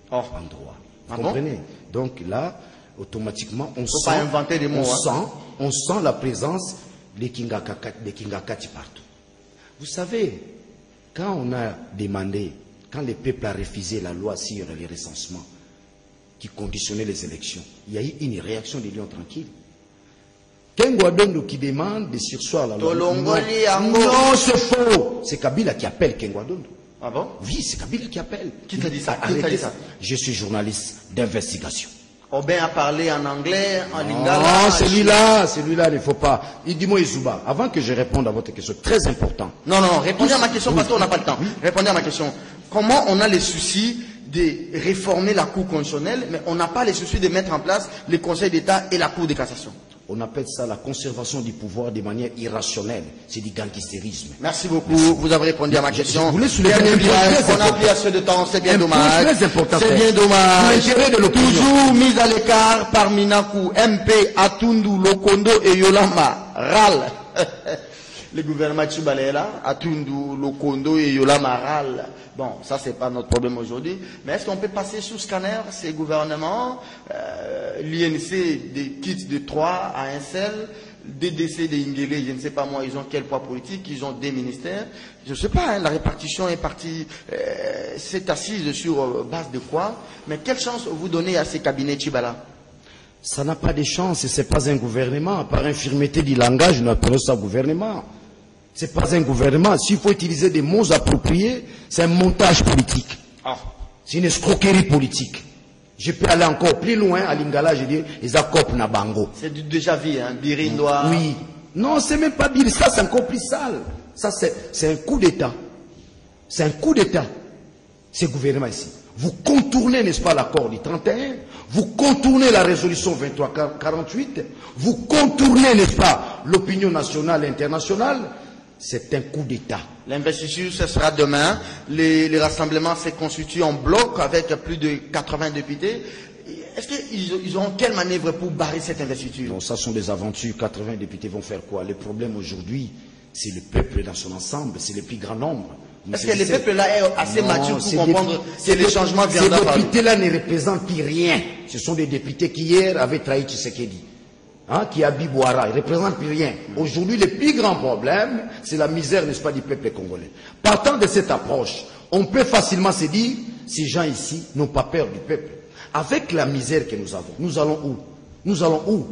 en droit. Vous comprenez? Donc là, automatiquement, on sent la présence des Kingakati partout. Vous savez, Quand on a demandé, quand le peuple a refusé la loi sur les recensements qui conditionnait les élections, il y a eu une réaction des lions tranquilles. Kengwadondo qui demande de sursoir la loi. Non, c'est faux. C'est Kabila qui appelle Kengwadondo. Ah bon? Oui, c'est Kabila qui appelle. Qui t'a dit ça? Arrêtez ça. Je suis journaliste d'investigation. Aubin a parlé en anglais, en lingala. Non, celui-là, il ne faut pas. Dis-moi, Izouba, avant que je réponde à votre question, très important. Non, répondez à ma question parce qu'on n'a pas le temps. Répondez à ma question. Comment on a les soucis de réformer la Cour constitutionnelle, mais on n'a pas les soucis de mettre en place le Conseil d'État et la Cour de cassation? On appelle ça la conservation du pouvoir de manière irrationnelle. C'est du gangsterisme. Merci beaucoup. Vous avez répondu à ma question. Je voulais soulever on a pris assez de temps, c'est bien dommage. C'est bien dommage. Toujours mis à l'écart par Minaku, MP, Atundu, Lokondo et Yolama. RAL. Le gouvernement Tshibala est là, Atundu, Lokondo et Yolama RAL. Bon, ça c'est pas notre problème aujourd'hui. Mais est-ce qu'on peut passer sous scanner ces gouvernements, l'INC des kits de 3 à un seul, DDC des Ingéré, je ne sais pas moi, ils ont quel poids politique, ils ont des ministères. Je ne sais pas, hein, la répartition est partie, c'est assise sur base de quoi. Mais quelle chance vous donnez à ces cabinets Tshibala? Ça n'a pas de chance, ce n'est pas un gouvernement. Par infirmité du langage, nous appelons ça gouvernement. Ce n'est pas un gouvernement. S'il faut utiliser des mots appropriés, c'est un montage politique. C'est une escroquerie politique. Je peux aller encore plus loin à Lingala, je dis, ils accopent Nabango. C'est du déjà vu, hein, Birindoa. Oui. Non, c'est même pas Bir, ça c'est encore plus sale. Ça c'est un coup d'État. C'est un coup d'État. Ce gouvernement ici. Vous contournez, n'est-ce pas, l'accord du 31, vous contournez la résolution 2348, vous contournez, n'est-ce pas, l'opinion nationale et internationale. C'est un coup d'État. L'investiture, ce sera demain. Les rassemblements se constituent en bloc avec plus de 80 députés. Est-ce qu'ils auront quelle manœuvre pour barrer cette investiture? Non, ça sont des aventures. 80 députés vont faire quoi? Le problème aujourd'hui, c'est le peuple dans son ensemble, c'est le plus grand nombre. Est-ce que le peuple là est assez mature pour comprendre que les changements viennent d'en parler? Ces députés-là ne représentent plus rien. Ce sont des députés qui hier avaient trahi Tshisekedi. Qui habille Bouara, il ne représente plus rien. Aujourd'hui, le plus grand problème, c'est la misère, n'est-ce pas, du peuple congolais. Partant de cette approche, on peut facilement se dire, ces gens ici n'ont pas peur du peuple. Avec la misère que nous avons, nous allons où? Nous allons où?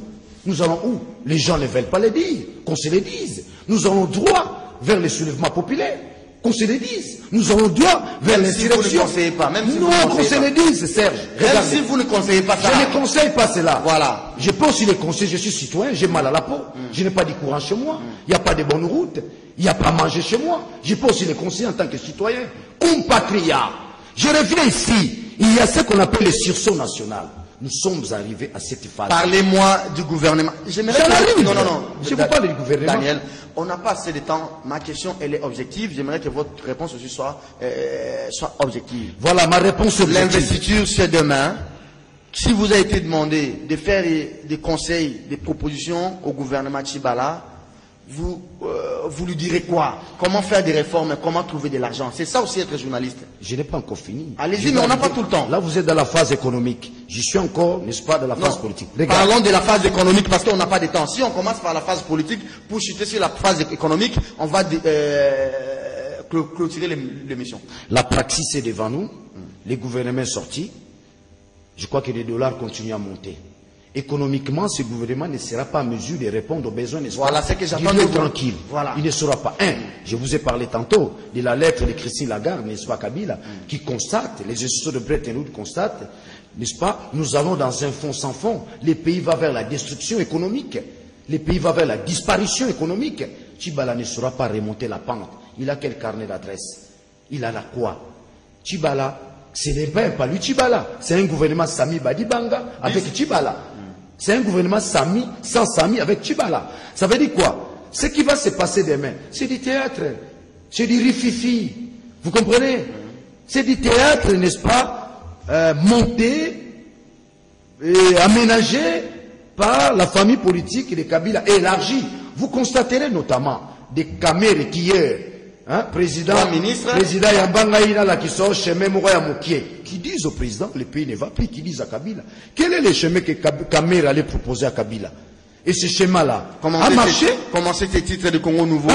Nous allons où? Les gens ne veulent pas le dire, qu'on se le dise. Nous allons droit vers le soulèvement populaire. Qu'on se le dise. Nous allons droit vers l'insurrection. Vous ne conseillez pas, même si non, qu'on se le dise, Serge. Même si vous ne conseillez pas ça. Je ne conseille pas cela. Voilà. Je peux aussi les conseiller, je suis citoyen, j'ai mal à la peau. Je n'ai pas de courant chez moi. Il n'y a pas de bonne route. Il n'y a pas à manger chez moi. Je peux aussi les conseiller en tant que citoyen. Compatriote. Je reviens ici. Il y a ce qu'on appelle le sursaut national. Nous sommes arrivés à cette phase. Parlez-moi du gouvernement. Non. Je vous parle du gouvernement. Daniel, on n'a pas assez de temps. Ma question, elle est objective. J'aimerais que votre réponse aussi soit objective. Voilà ma réponse objective. L'investiture, c'est demain. Si vous a été demandé de faire des conseils, des propositions au gouvernement Tshibala, vous lui direz quoi? Comment faire des réformes? Comment trouver de l'argent? C'est ça aussi être journaliste. Je n'ai pas encore fini. Allez-y, mais on n'a pas tout le temps. Là, vous êtes dans la phase économique. Je suis encore, n'est-ce pas, dans la phase politique. Parlons de la phase économique parce qu'on n'a pas de temps. Si on commence par la phase politique, pour chuter sur la phase économique, on va clôturer l'émission. La praxis est devant nous. Les gouvernements sont sortis. Je crois que les dollars continuent à monter. Économiquement, ce gouvernement ne sera pas en mesure de répondre aux besoins des voilà, c'est que j'attends de tranquille. Voilà. Il ne sera pas. Je vous ai parlé tantôt de la lettre de Christine Lagarde, n'est-ce pas, Kabila, qui constate, les institutions de Bretton Woods constatent, n'est-ce pas, nous allons dans un fond sans fond. Les pays vont vers la destruction économique. Les pays vont vers la disparition économique. Tshibala ne saura pas remonter la pente. Il a quel carnet d'adresse? Il a la quoi? Tshibala, ce n'est pas lui Tshibala. C'est un gouvernement Sami Badibanga avec Tshibala. C'est un gouvernement Sami, sans Sami, avec Tshibala. Ça veut dire quoi? Ce qui va se passer demain, c'est du théâtre. C'est du rififi. Vous comprenez? C'est du théâtre, n'est-ce pas, monté et aménagé par la famille politique de Kabila, élargie. Vous constaterez notamment des caméras qui hier, président Yambangaïna là qui sort chemin Mouraya Moukié, qui disent au président que le pays ne va plus, qui disent à Kabila, quel est le chemin que Kamera allait proposer à Kabila? Et ce schéma-là a marché. Commenter ces titres de Congo Nouveau.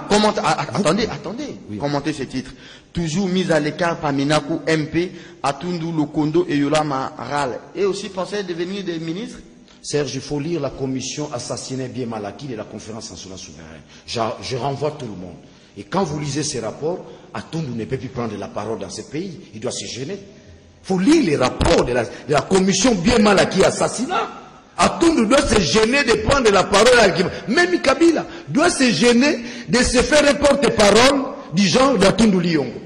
Attendez. Oui. Commenter ces titres. Toujours mis à l'écart par Minaku MP, Atundu Lokondo et Yolama Ral. Et aussi penser devenir des ministres. Serge, il faut lire la commission assassinée bien Malaki de la conférence nationale souveraine. Je renvoie tout le monde. Et quand vous lisez ces rapports, Atundu ne peut plus prendre la parole dans ce pays. Il doit se gêner. Il faut lire les rapports de la commission bien Malaki assassinat. Atundu doit se gêner de prendre la parole. Même Kabila doit se gêner de se faire un porte-parole du genre d'Atundu Liongo.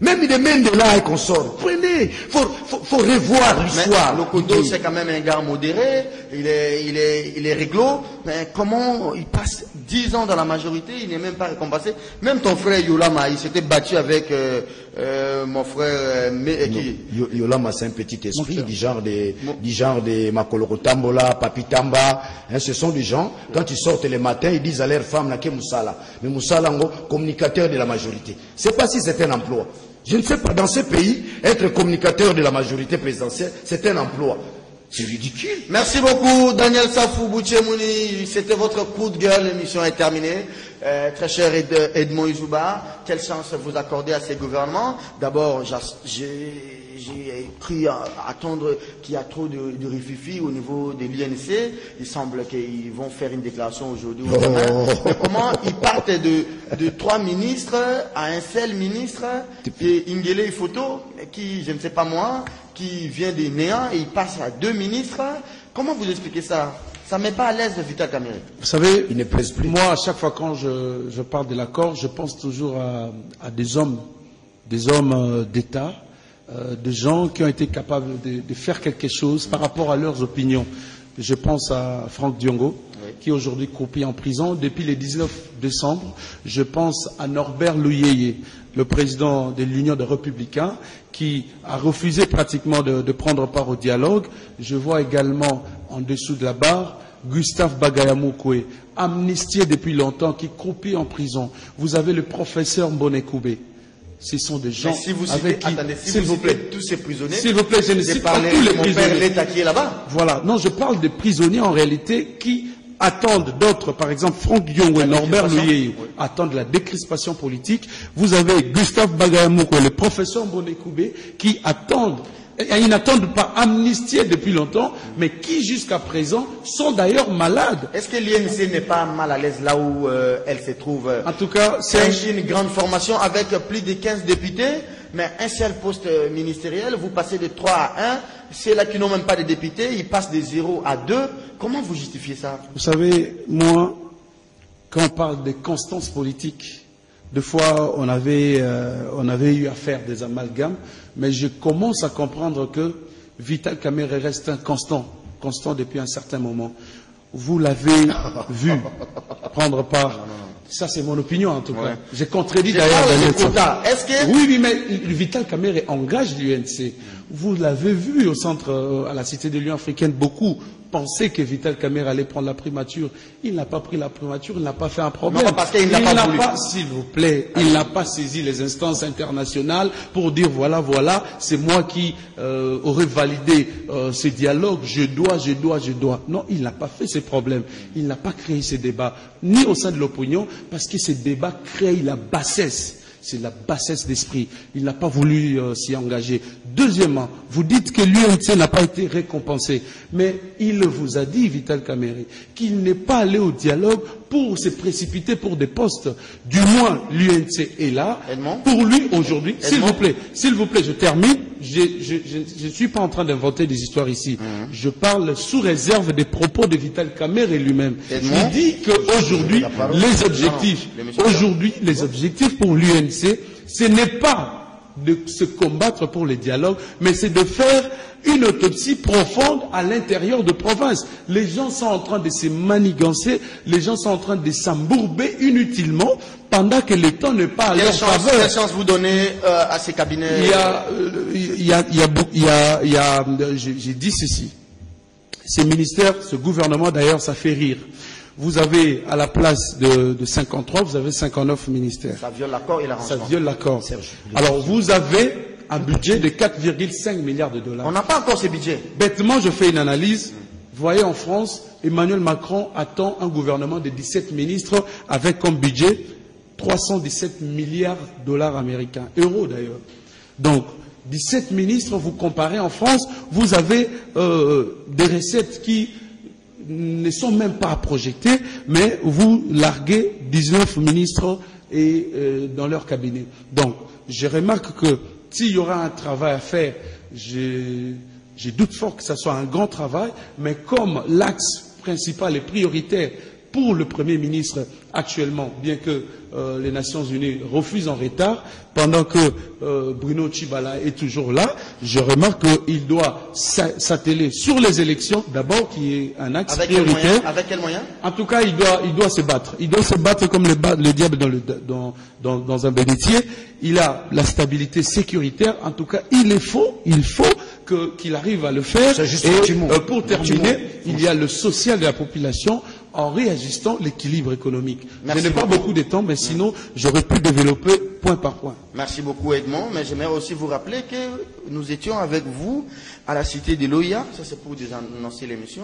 Même des mains de là et qu'on sort. Prenez, faut revoir l'histoire. Lokondo, c'est quand même un gars modéré, il est réglo, mais comment il passe 10 ans dans la majorité, il n'est même pas récompensé. Même ton frère Yolama, il s'était battu avec mon frère Yolama, c'est un petit esprit du genre de Makoloro Tambola, Papi Tamba. Hein, ce sont des gens, quand ils sortent le matin, ils disent à leur femme, Nake Moussala. Mais Moussala, communicateur de la majorité. C'est pas si c'est un emploi. Je ne sais pas, dans ce pays, être communicateur de la majorité présidentielle, c'est un emploi. C'est ridicule. Merci beaucoup, Daniel Safou Boutchemouni. C'était votre coup de gueule. L'émission est terminée. Très cher Edmond Izouba, quelle chance vous accordez à ces gouvernements? D'abord, j'ai cru attendre qu'il y a trop de rififi au niveau de l'INC. Il semble qu'ils vont faire une déclaration aujourd'hui ou demain. Mais comment ils partent de 3 ministres à un seul ministre, et Ingele Ifoto, qui, je ne sais pas moi, qui vient des néants, et il passe à 2 ministres. Comment vous expliquez ça? Ça ne met pas à l'aise de Vital Kamerhe. Vous savez, il ne pèse plus. Moi, à chaque fois quand je parle de l'accord, je pense toujours à des hommes d'État, des gens qui ont été capables de faire quelque chose par rapport à leurs opinions. Je pense à Franck Diongo, qui aujourd'hui croupit en prison depuis le 19 décembre. Je pense à Norbert Louyeye, le président de l'Union des Républicains, qui a refusé pratiquement de prendre part au dialogue. Je vois également en dessous de la barre Gustave Bagayamukwe, amnistié depuis longtemps, qui croupit en prison. Vous avez le professeur Mbonekoubé. Ce sont des gens si vous avec qui... Attendez, s'il vous plaît, tous ces prisonniers... S'il vous plaît, je ne cite pas tous les prisonniers. Qui est là-bas. Voilà. Non, je parle des prisonniers en réalité qui attendent d'autres, par exemple Franck Diongo et Norbert Louyeye, attendent la décrispation politique. Vous avez Gustave Bagayamukwe, le professeur Mbonekoubé, qui attendent... Ils n'attendent pas amnistiés depuis longtemps, mais qui jusqu'à présent sont d'ailleurs malades. Est-ce que l'INC n'est pas mal à l'aise là où elle se trouve? En tout cas, c'est une grande formation avec plus de 15 députés, mais un seul poste ministériel. Vous passez de 3 à 1. Ceux-là qui n'ont même pas de députés, ils passent de 0 à 2. Comment vous justifiez ça? Vous savez, moi, quand on parle de constance politique, deux fois, on avait eu à faire des amalgames, mais je commence à comprendre que Vital Kamerhe reste un constant depuis un certain moment. Vous l'avez vu prendre part. Ça, c'est mon opinion en tout cas. J'ai contredit d'ailleurs Oui, mais Vital Kamerhe engage l'UNC. Vous l'avez vu au centre, à la Cité de l'Union africaine, beaucoup pensaient que Vital Kamerhe allait prendre la primature. Il n'a pas pris la primature, il n'a pas fait un problème. Non, parce qu'il n'a pas voulu. S'il vous plaît, il n'a pas saisi les instances internationales pour dire voilà, c'est moi qui aurais validé ce dialogue, je dois. Non, il n'a pas fait ces problèmes. Il n'a pas créé ces débats, ni au sein de l'opinion, parce que ces débats créent la bassesse. C'est la bassesse d'esprit. Il n'a pas voulu s'y engager. Deuxièmement, vous dites que l'UNC n'a pas été récompensé. Mais il vous a dit, Vital Kamerhe, qu'il n'est pas allé au dialogue pour se précipiter pour des postes. Du moins, l'UNC est là. Pour lui, aujourd'hui, s'il vous plaît, je termine. Je ne suis pas en train d'inventer des histoires ici. Je parle sous réserve des propos de Vital Kamerhe lui-même. Il dit qu'aujourd'hui, les objectifs pour l'UNC, ce n'est pas de se combattre pour les dialogues, mais c'est de faire une autopsie profonde à l'intérieur de province. Les gens sont en train de se manigancer, les gens sont en train de s'embourber inutilement pendant que le temps n'est pas à leur faveur. Quelle chance vous donnez à ces cabinets? J'ai dit ceci. Ces ministères, ce gouvernement d'ailleurs, ça fait rire. Vous avez à la place de 53, vous avez 59 ministères. Ça viole l'accord et l'arrangement. Ça viole l'accord. Alors vous avez un budget de 4,5 milliards de dollars. On n'a pas encore ce budget. Bêtement, je fais une analyse. Vous voyez, en France, Emmanuel Macron attend un gouvernement de 17 ministres avec comme budget 317 milliards de dollars américains, euros d'ailleurs. Donc, 17 ministres, vous comparez en France, vous avez des recettes qui ne sont même pas projetées, mais vous larguez 19 ministres et, dans leur cabinet. Donc, je remarque que s'il y aura un travail à faire, je doute fort que ce soit un grand travail, mais comme l'axe principal et prioritaire pour le Premier ministre actuellement, bien que les Nations Unies refusent en retard, pendant que Bruno Tshibala est toujours là, je remarque qu'il doit s'atteler sur les élections, d'abord, qui est un axe prioritaire. Avec quel moyen? En tout cas, il doit se battre. Il doit se battre comme le diable dans un bénitier. Il a la stabilité sécuritaire. En tout cas, il faut qu'il arrive à le faire. Et pour terminer, il y a le social de la population en réajustant l'équilibre économique. Je n'ai pas beaucoup de temps, mais sinon, j'aurais pu développer point par point. Merci beaucoup, Edmond. Mais j'aimerais aussi vous rappeler que nous étions avec vous à la cité de l'OIA. Ça, c'est pour annoncer l'émission.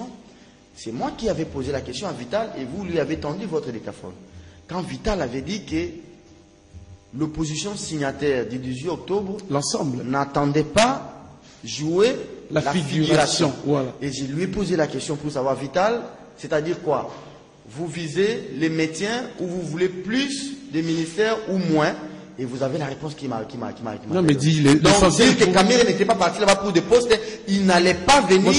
C'est moi qui avais posé la question à Vital et vous lui avez tendu votre décaphone. Quand Vital avait dit que l'opposition signataire du 18 octobre l'ensemble n'attendait pas jouer la figuration. Voilà. Et je lui ai posé la question pour savoir, Vital, c'est-à-dire quoi? Vous visez les métiers où vous voulez plus de ministères ou moins? Et vous avez la réponse qui m'a. Non, mais dis donc, dire que Kamere n'était pas parti là-bas pour des postes, il n'allait pas venir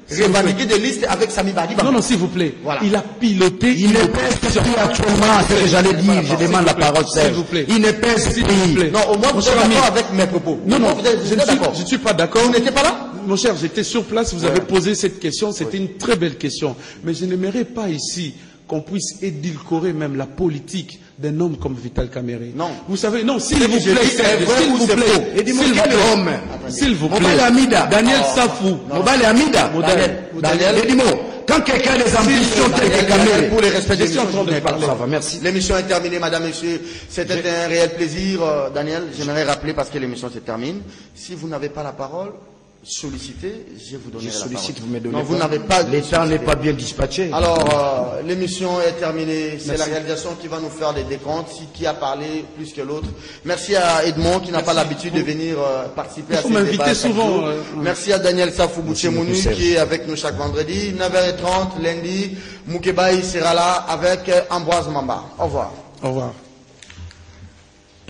revendiquer des listes avec Sami Badiba. Non, s'il vous plaît. Voilà. Il a piloté. Il ne pèse plus actuellement, c'est ce que j'allais dire. Je demande la parole, s'il vous plaît. Il ne pèse plus. Non, au moins, vous êtes d'accord avec mes propos. Non, je ne suis pas d'accord. Vous n'étiez pas là? Mon cher, j'étais sur place, vous avez posé cette question, c'était une très belle question. Mais je n'aimerais pas ici qu'on puisse édulcorer même la politique d'un homme comme Vital Kamere. Non. Vous savez, non, s'il vous plaît, s'il vous plaît, Daniel Safou, Daniel, quand quelqu'un a des ambitions de Kamere, pour les respects des en train de parler. Merci. L'émission est terminée, madame, monsieur. C'était un réel plaisir. Daniel, j'aimerais rappeler, parce que l'émission se termine, si vous n'avez pas la parole, sollicitez, je vous donnerai la parole. Vous me donnez non, vous n'avez pas. L'État n'est pas bien dispatché. Alors, l'émission est terminée. C'est la réalisation qui va nous faire des décomptes. Qui a parlé plus que l'autre. Merci à Edmond qui n'a pas l'habitude de venir participer à ces débats. Souvent. Merci à Daniel Safou Bouchemounu qui est avec nous chaque vendredi. 9h30 lundi. Moukebaï sera là avec Ambroise Mamba. Au revoir. Au revoir.